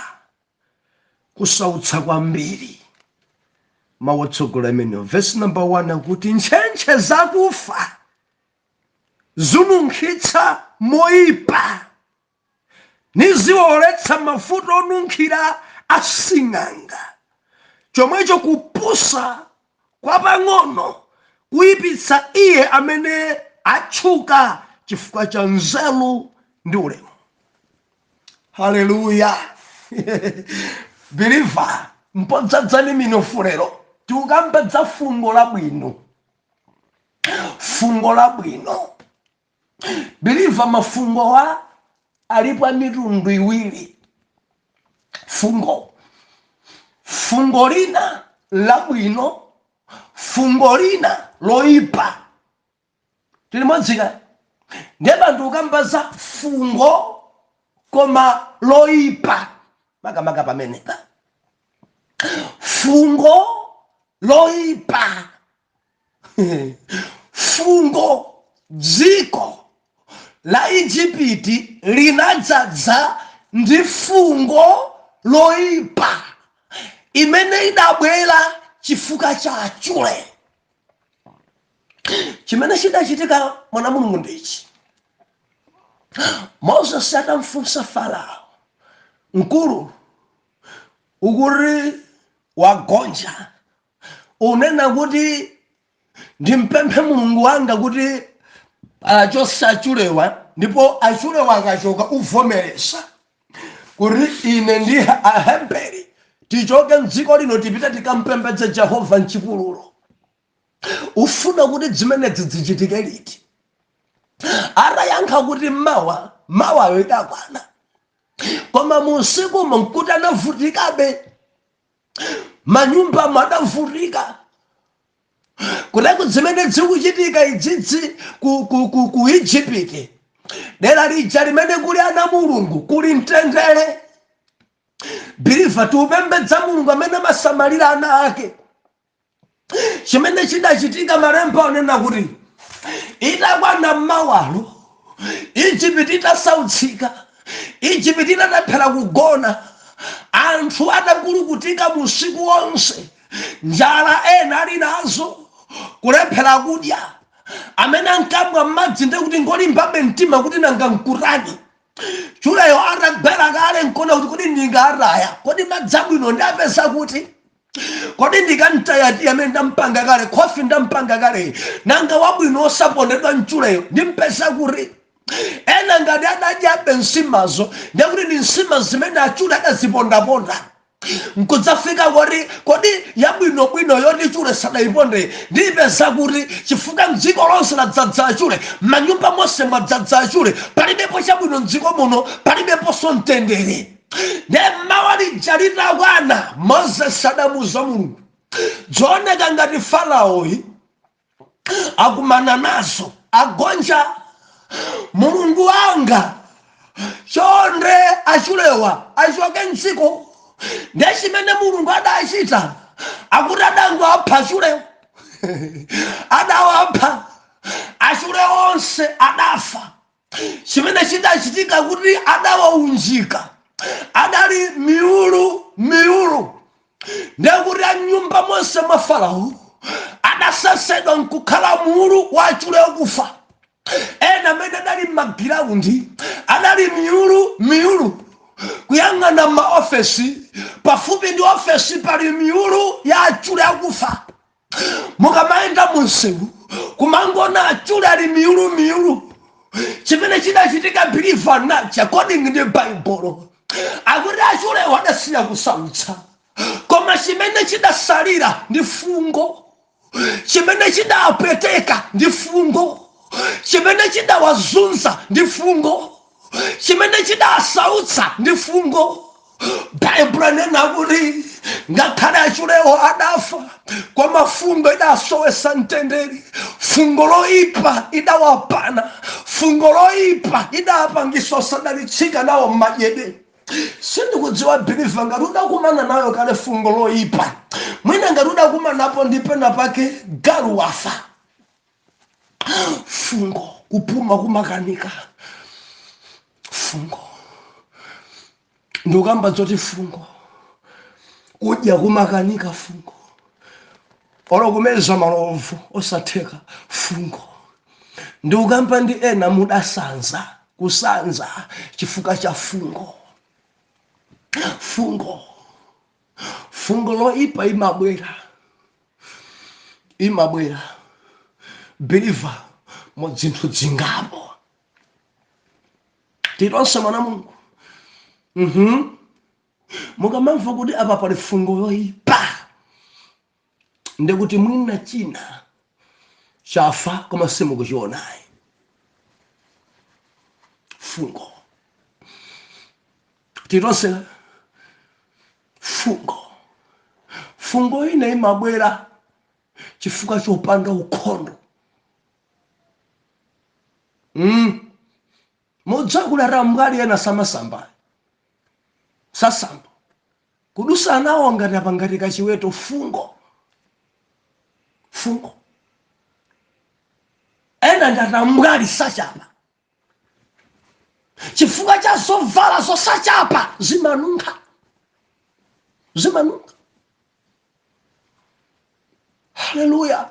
kusautsa kwambiri. Mawotsogola amene verse number 1 akuti ntchentche zakufa zununkhitsa moyipa, niziwoletsa mafuta onunkhira asing'anga. Chomwecho kupusa kwa pang'ono kuyipitsa iye amene atchuka chifukwa cha nzeru ndi ulemu. Hallelujah. Believer, mpodzadzani minofu lero tikukambedza fungo labwino. Fungo labwino. Believer, mafungo wa alipo mitundu iwiri. Fungo lina labwino, fungo lina loyipa tilimodzika ndebantu ukambaza fungo koma loyipa makamaka pamenepa fungo loyipa fungo dziko la Ijipiti linadzadza ndi fungo loyipa imene idabwera chifukwa cha achule. Chimene chidachitika mwana mulungu ndichi, Moses atamfunsa Farao, mkulu ukuri wagonja unena kuti ndimpemphe mulungu wanga kuti achose achulewa, ndipo achulewa akachoka uvomeresa kuti ine ndi Aheberi tichoke mdziko lino tipita tikampembedze Jehova mchipululu. Ufuna kuti zimenezi zichitike liti? Arayankha kuti Mmawa idakwana, koma musiku mnkuti anavutikabe, manyumba madavutika kuti zimene zikuchitika idzidzi ku Ijipiti, dera lija limene kuli ana mulungu kuli mtendere. Biliva tiupembedza mulungu amene amasamalira ana ake. Chimene chidachitika malemba onena kuti itakwana mmawalo Ijipiti itasautsika, Ijipiti italephera kugona, anthu adakulukutika musiku wonse, njala ena ali nazo, kulephera kudya, amene ankamwa madzi ndekuti ngolimbabe mtima kuti nanga nkutani. Chuleyo atagwera kale nkona kuti ndingaraya, kodi madzi abwino ndapeza kuti, kodi ndikantayati amene ndampanga kale, khofi ndampanga kale, nanga wabwino osapondedwa mchuleyo ndimpeza kuti. Ena ngati adadyabe nsimazo ndekuti ndi nsima zimene achule adazipondaponda, nkudzafika kodi yabwinobwino yoti chule sadayiponde ndipeza kuti chifukwa mdziko lonse ladzadza achule, manyumba monse mwadzadza achule, palibepo chabwino mdziko muno, palibeponso mtendere. Nde Mmawa lija litakwana, Moses adamuza mulungu, zooneka ngati Faraoyi akumana nazo, agonja mulungu wanga, chonde achulewa achoke mdziko. Ndiye chimene mulungu adachita, akuti adangowapha achulewa, adawapha achule onse, adafa. Chimene chidachitika kuti adawaunjika, adali miulu. Ndiye kuti anyumba monse mwa Farao adasasedwa nkukhala mulu wa achule okufa. Ena amene adali m'magiraundi adali miulu kuyang'ana maofesi, pafupi ndi ofesi pali miulu ya achule akufa. Mukamayenda munsewu kumangona achule ali miulu. Chimene chidachitika biliva nachi according ndi Bible, akuti achule wadasiya kusautsa, koma chimene chidasalira ndi fungo, chimene chidapweteka ndi fungo, chimene chidawazunza ndi fungo, chimene chidasautsa ndi fungo. Bible nena kuti ngakhale achulewo adafa, koma fungo idasowesa mtendere. Fungo loyipa idawapana, fungo loyipa idapangisa osadalitsika nawo m'madyedwe. Sindikudziwa biliva ngati udakumana nayo kale fungo loyipa, mwina ngati udakumanapo ndi pena pake galu wafa. Fungo kupuma kumakanika, fungo ndukamba zoti fungo kudya kumakanika, fungo olokumeza malovu osatheka, fungo ndukamba ndi ena mudasanza kusanza chifukwa cha fungo. Fungo loyipa imabwera biliva mu zinthu zingapo. Tilonse mwana Mulungu, mukamamva kuti apa pali fungo loyipa, ndekuti mwina china chafa koma simukuchionayi. Fungo tilonse fungo ine imabwera chifukwa chopanda ukhondo. Modzakula ramgali ena samasamba sasamba kudusa nawo ngati apangati kachiweto fungo ena ndatamgali sachapa chifukwa cha zovala zosachapa zimanunka. Haleluya.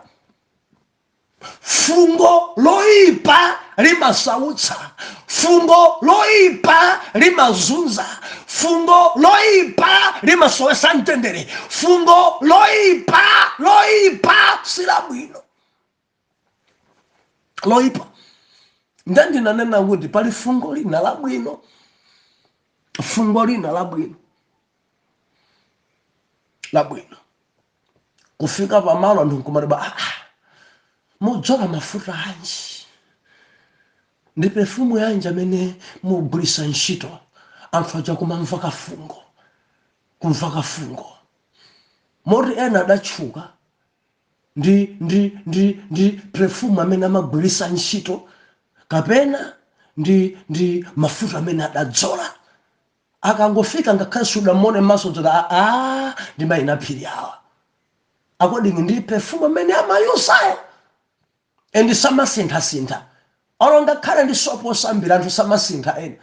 Fungo loyipa limasautsa, fungo loyipa limazunza, fungo loyipa limasowesa mtendere, fungo loyipa silabwino. Loyipa ndandinanena kuti pali fungo lina labwino, fungo lina labwino kufika pamalo ndikumadaba mudzola mafuta anji ndi perfumu yanji amene mugulisa ntchito anthu aja kumamva kafungo moti ena adatchuka ndi perfumu amene amagulisa ntchito kapena ndi mafuta amene adadzola akangofika ngakhale sudamone maso dzota ndi mayina phiri awa akodi ndi perfumu amene amayusayo endi samasintha olonga khale ndi sopo osambira anthu samasintha ena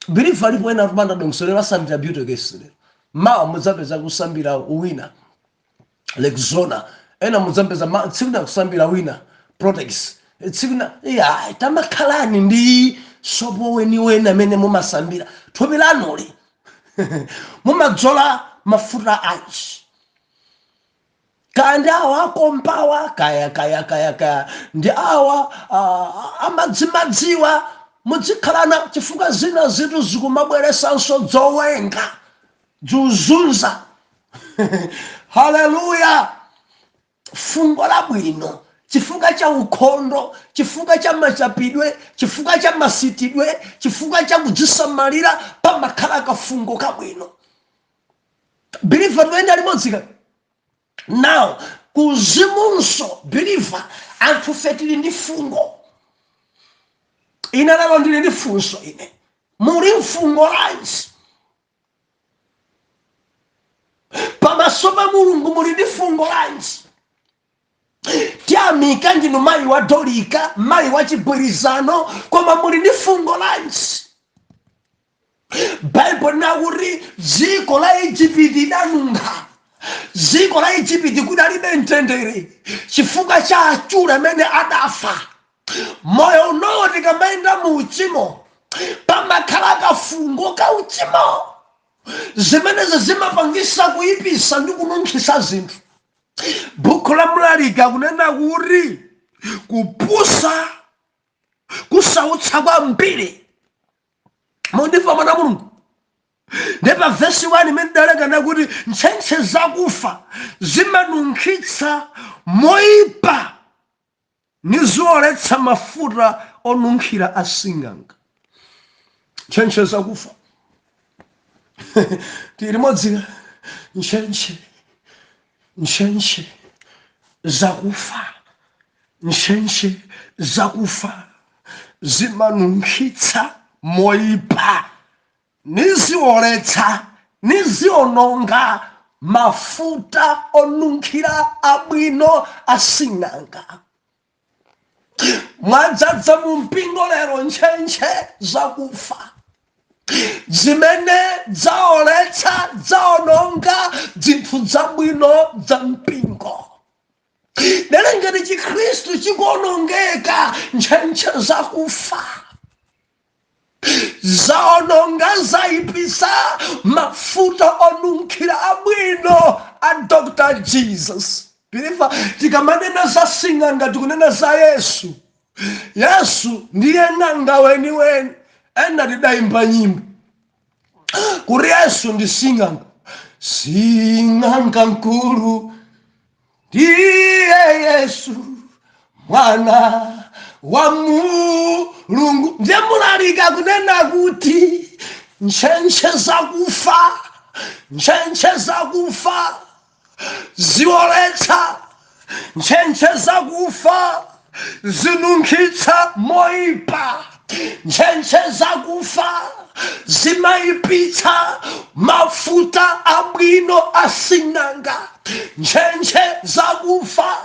biliva lipo ena rubanda dongsolera sambira beauty kesile mawa mudzapeza kusambira wina Lexona ena mudzapeza tsikuna kusambira wina Protex tsikuna tamakhalani ndi sopo weniweni amene mumasambira thupi lanoli mumadzola mafuta anji kandi awa akompawa kaya ndi awa amadzimadziwa mudzikhalana chifukwa zina zitu zikumabweresanso dzowenga dzuzunza. Haleluya. Fungo labwino chifukwa cha ukhondo, chifukwa cha machapidwe, chifukwa cha masitidwe, chifukwa cha kudzisamalira pamakhala kafungo kabwino. Believer wenda limodzika now kuzimunso believer anthu fetili ndi fungo ina lalo ndili ndi funso ine muli mfungo lanji pamaso pa Mulungu muli ndi fungo lanji tyamika ndinu mayi wa dolika mayi wa chibwirizano koma muli ndi fungo lanji Bible nakuti dziko la Igupti lidanunkha dziko la Igupti kudalibe mtendere chifukwa cha achule amene adafa moyo unoti kamaenda mu uchimo pamakhala kafungo ka uchimo zimenezi zimapangisa kuyipisa ndi kununkhisa zinthu. Buku la Mlaliki kunena kuti kupusa kusautsa kwambiri mundifa mwana Mulungu ndepa verse 1 imene dalekana kuti ntchentche zakufa zimanunkhitsa moyipa nizoletsa mafuta onunkhira asing'anga. Ntchentche zakufa tili modzika ntchentche zakufa zimanunkhitsa moyipa nizioletsa niziononga mafuta onunkhira abwino asing'anga. Mwadzadza mu mpingo lero ntchentche zakufa zimene dzaoletsa dzaononga zinthu zabwino za mpingo. Lero ngati Chikhristu chikuonongeka ntchentche zakufa zaononga zayipisa mafuta onunkhira abwino a Dr. Jesus. Biliva tikamanena za sing'anga tikunena za Yesu. Yesu ndiye ng'anga weniweni ena tidayimba nyimbo kuti Yesu ndi sing'anga nkulu ndiye Yesu mwana wa Mulungu. Ndiye Mlaliki kunena kuti ntchentche zakufa zioletsa, nchenche zakufa zinunkhitsa moyipa, nchenche zakufa zimayipitsa mafuta abwino asing'anga, nchenche zakufa.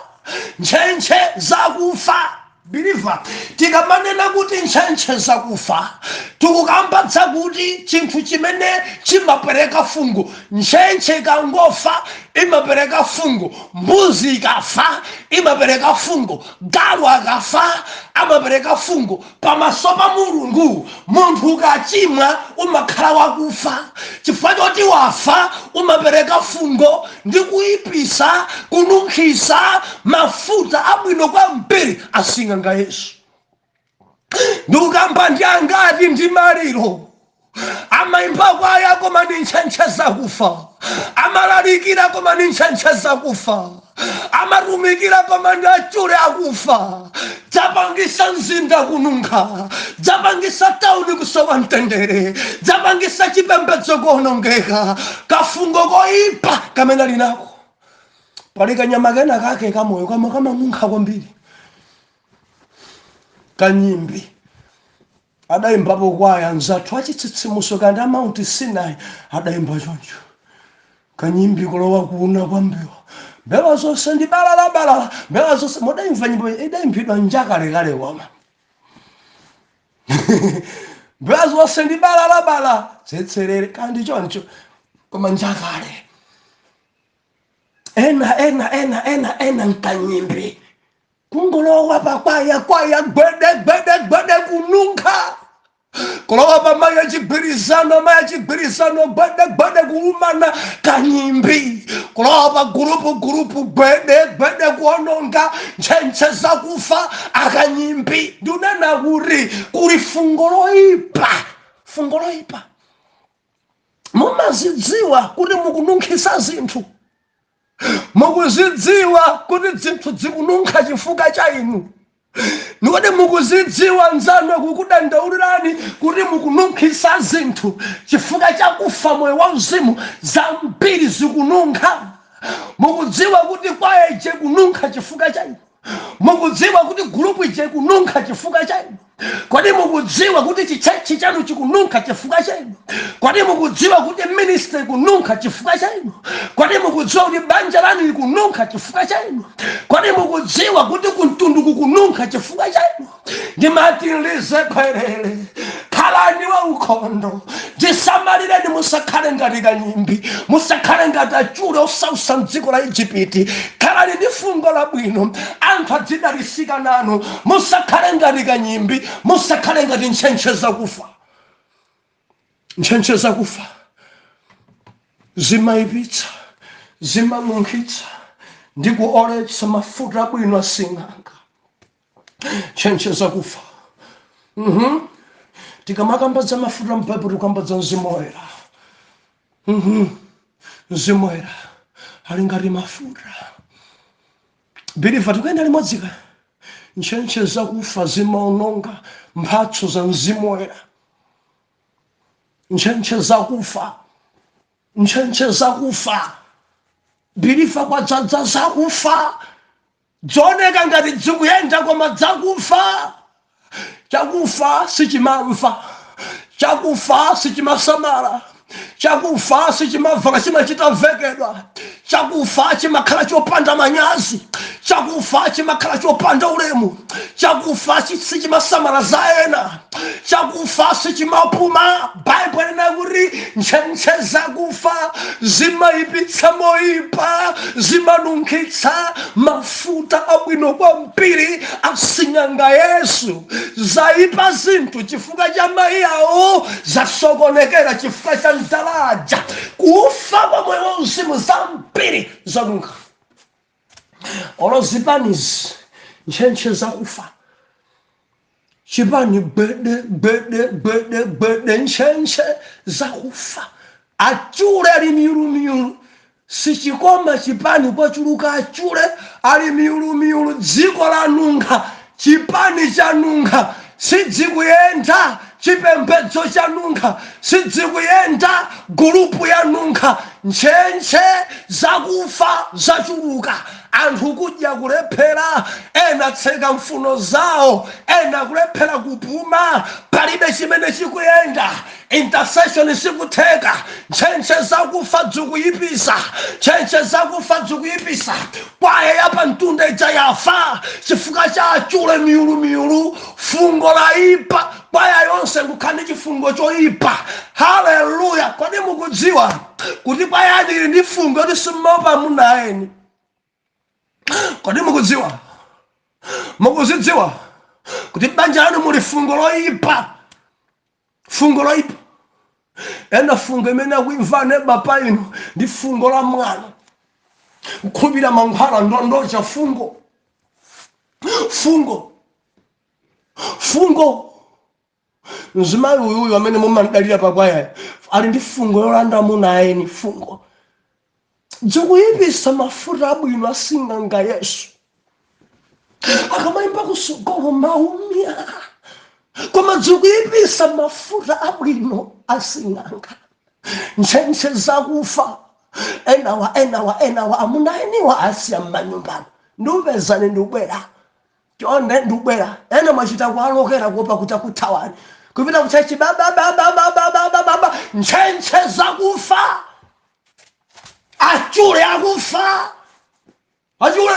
Believer, tikamanena kuti nchenche zakufa, tikukambadza kuti chinthu chimene chimapereka fungo. Nchenche ikangofa imapereka fungo, mbuzi ikafa imapereka fungo, galu akafa amapereka fungo. Pamaso pa Mulungu munthu ukachimwa umakhala wakufa, chifukwa choti wafa umapereka fungo ndi kuyipisa, kununkhisa mafuta abwino kwambiri asing'anga Yesu. Ndikukamba ndi angati ndi maliro amaimba kwaya koma ndi nchenche zakufa, amalalikira koma ndi nchenche zakufa, amatumikira koma ndi achule akufa, dzapangisa mzinda kununkha, dzapangisa tauni kusowa mtendere, dzapangisa chipembedzo kuonongeka. Kafungo koyipa kamene ali nako, pali kanyama kena kake kamoyo kama kamanunkha kwambiri. Kanyimbi adaimbapo kwaya nzathu achitsitsimutso kandi Mount Sinai adaimba choncho. Kanyimbi kulowa kuuna kwa mbewa, mbewa zonse ndi balala, mbewa zonse. Mudaimva nyimbo idaimbidwa njakalekale wama. Mbewa zonse ndi balala, tsetserere kandi choncho koma njakale. Ena nkanyimbi kungolowa pa kwaya gwede kununkha, kulowa pa maya chigwirizano gwede kuumana. Kanyimbi kulowa pa gurupu gwede kuononga, nchenche zakufa. Akanyimbi ndunena kuli fungo loyipa. Mumazidziwa kuti mukununkhisa zinthu, mukuzidziwa kuti zinthu zikununkha chifukwa cha inu. Niwode mukuzidziwa nzano kukudandaulirani kuti mukununkhisa zinthu chifukwa cha kufa moyo wa uzimu, zambiri zikununkha. Mukudziwa kuti kwaya ije kununkha chifukwa cha inu, mukudziwa kuti gurupu ije kununkha chifukwa cha inu. Kwani mukudziwa kuti chichechi chanu chikununkha chifukwa cha inu? Kwani mukudziwa kuti ministry kununkha chifukwa cha inu? Kwani mukudziwa kuti banja lanu likununkha chifukwa cha inu? Kwani mukudziwa kuti kuntundu kununkha chifukwa cha inu? Ndimati lizekwerere, khalani wa ukhondo, ndisamalireni, musakhale ngati kanyimbi, musakhale ngati achule osausa mdziko la Igupti. Khalani ndi fungo labwino, anthu adzidalisika nanu. Musakhale ngati kanyimbi, musakhale ngati nchenche zakufa. Nchenche zakufa zimayipitsa, zimanunkhitsa ndi kuoletsa mafuta abwino asing'anga. Nchenche zakufa. Tikamakambadza mafuta m'Baibulo tikambadza Mzimu Woyera. Mzimu Woyera ali ngati mafuta. Believer, tikuyenda limodzi ka. Nchenche zakufa zimaononga mphatso za Mzimu Woyera. Nchenche zakufa. Believer, kwadzadza zakufa, dzoneka ngati dzikuyenda koma dzakufa. Chakufa sichimamva, chakufa sichimasamala, chakufa sichimavala chimachita vekedwa, chakufa chimakhala chopanda manyazi, chakufa chimakhala chopanda ulemu, chakufa sichimasamala zaena, chakufa sichimapuma. Bible linakuri nchenche zakufa zimayipitsa moyipa, zimanunkhitsa mafuta abwino kwambiri asing'anga Yesu. Zaipa zinthu chifukwa cha mayi awo, zasokonekera chifukwa cha mdalaja. Kufa kwa moyo wa uzimu zambiri zanunkha. Olo zipanizi nchenche zakufa. Chipani gbede nchenche zakufa. Achule ali miyulu. Sichikoma chipani kwa chuluka achule ali miyulu. Dziko la nunkha, chipani cha nunkha sidzikuyenda chipembedzo chanunka sidzikuyenda gulupu yanunka ntchentche zakufa zachuluka anthu kudya kulephera ena tseka mfuno zawo ena kulephera kupuma palibe chimene chikuyenda intercession sikutheka ntchentche zakufa dzikuyipisa ntchentche zakufa dzikuyipisa kwaya yapa mtunda ija yafa chifukwa cha achule miyulumiyulu fungo Loyipa kwaya yonse ngukhani chifungo choyipa haleluya kodi mukudziwa kuti kwaya ili ndi fungo kuti simmopa munayeni kodi mukuzidziwa kuti banja lanu muli fungo Loyipa ena fungo imene akuimva ne bapa inu ndi fungo la mwana kukhulupirira mankhwala ndondocha fungo mzimayi uyu amene mumandalira pakwaya ali ndi fungo yolanda munayeni fungo dzikuyipisa mafuta abwino asing'anga Yesu akamayimba kusogolo maumya koma dzikuyipisa mafuta abwino asing'anga ntchentche zakufa enawa amunayeniwa asiya m'manyumbano ndiupezani ndikubwera chonde ndikubwera ena machita kualokera kuopa kuti akuthawani kupita kuchechi baba ntchentche zakufa achule akufa achule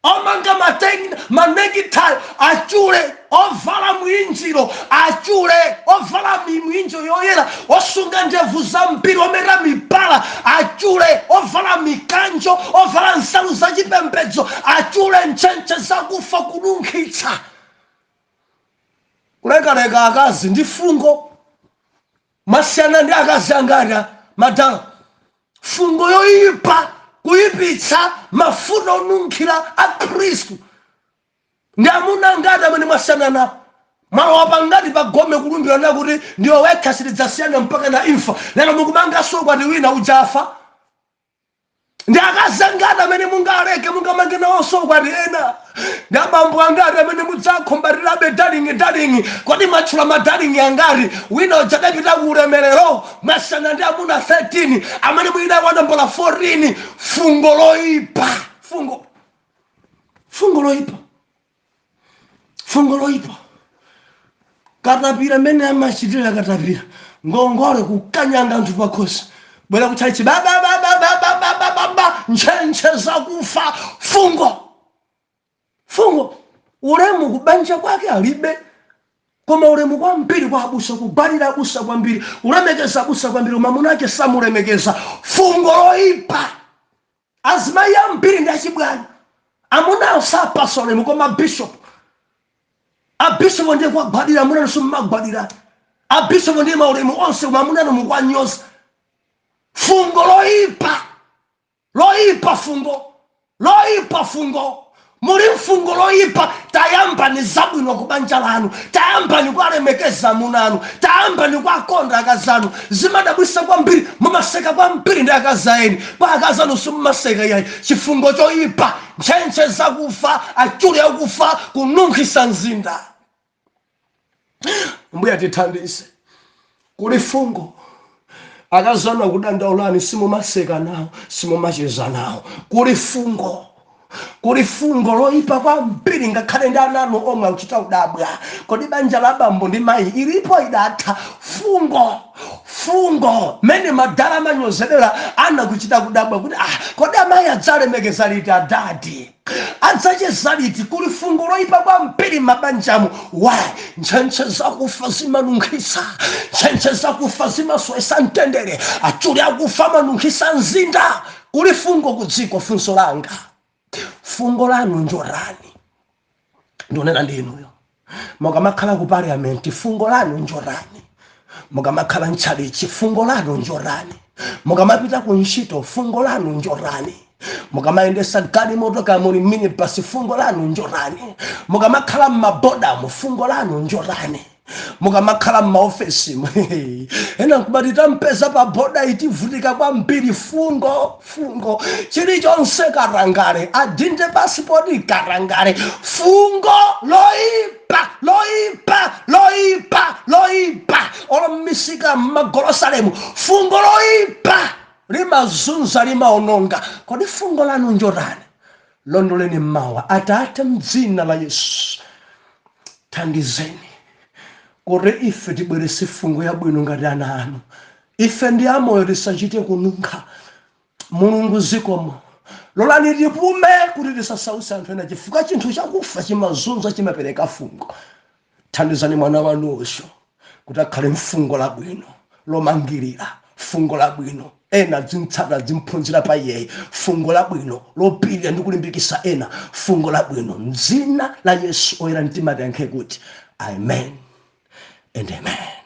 omanga manegitali achule ovala mwinjiro achule ovala mwinjiro yoyera osunga ndevu za mpiri omera mipala achule ovala mikanjo ovala nsalu za chipembedzo achule ntchentche zakufa kununkhitsa kulekaleka akazi ndi fungo masiyana ndi akazi angati madala fungo yoyipa kuyipitsa mafuta onunkhira a Khristu ndi amuna ngati amene mwasiyana nawo malopa ngati pagome kulumbira na kuti ndiwo wekha sitidzasiyana mpaka na imfa lero mukumanganso kwati wina ujafa ndi akazi angati amene mungaleke mungamange nawonso kwati ena ndi abambo angati amene mudzakhombatirabe dalingi kodi mwatchula madalingi angati wina ujadapita ku ulemerero mwasiyana ndi amuna 13 amene mwina wanambola 14 fungo Loyipa fungo Loyipa katapira amene amachitira katapira ngongole kukanyanga anthu pakhosi bwera kuchachi baba ntchentche zakufa fungo ulemu kubanja kwake alibe koma ulemu kwambiri kwa abusa kubalira abusa kwambiri ulemekeza abusa kwambiri mamuna ake samulemekeza fungo Loyipa azimayi ambiri ndi achibwana amuna sapasa ulemu koma abishopu ndiye kwagwadira amuna nusu mmagwadira abishopu ndiye maulemu onse mamuna numu kwanyoza fungo Loyipa fungo muri mfungo Loyipa tayamba ni zabwino kubanja lanu tayamba ni kwalemekeza munanu tayamba ni kwakonda akazanu zimadabwisa kwambiri mumaseka kwambiri ndi akazaeni kwa akazanu summaseka yayi chifungo choyipa ntchentche zakufa achule akufa kununkhisa mzinda mbuya tithandize kuli fungo akazana kudandaulani simumaseka nawo simumacheza nawo kuli fungo Loyipa kwambiri ngakhale ndi ananu omwe akuchita kudabwa kodi banja la bambo ndi mayi ilipo idatha fungo mene madala amanyozedera anakuchita kudabwa kuti kodi amayi adzalemekeza liti adadi adzacheza liti kuli fungo Loyipa kwambiri mabanjamu ntchentche zakufa zimanunkhisa ntchentche zakufa zimaswesa mtendere achule akufa manunkhisa mzinda kuli fungo kudziko funso langa fungo lanu njorani ndionera ndi inuyo mukamakhala ku parliament fungo lanu njorani mukamakhala mtchalichi fungo lanu njorani mukamapita ku ntchito fungo lanu njorani mukamayendesa gari motoka muli minibus fungo lanu njorani mukamakhala mmaboda mu fungo lanu njorani mukamakhala m'maofesi ena nkubati tampeza pa boda itivutika kwambiri fungo chilichonse karangare adinde pasipoti karangare fungo loyipa olomisika m'magolosalemu fungo loyipa limazunza limaononga. Kodi fungo lanu njotani? Londoleni Mmawa. Atate mdzina la Yesu thandizeni kore ife tibwerese fungo yabwino ngati ana anu. Ife ndi amoyo tisachite kununkha. Mulungu zikomo lolani tipume kuti tisasausa anthu ena chifukwa chinthu chakufa chimazunza chimapereka fungo. Thandizani mwana wanuyo kuti akhale mfungo labwino lomangirira, fungo labwino ena zintsata zimphunzira pa iye, fungo labwino lopirira ndi kulimbikisa ena, fungo labwino mdzina la Yesu oyera mtima tiyankhe kuti amen and amen.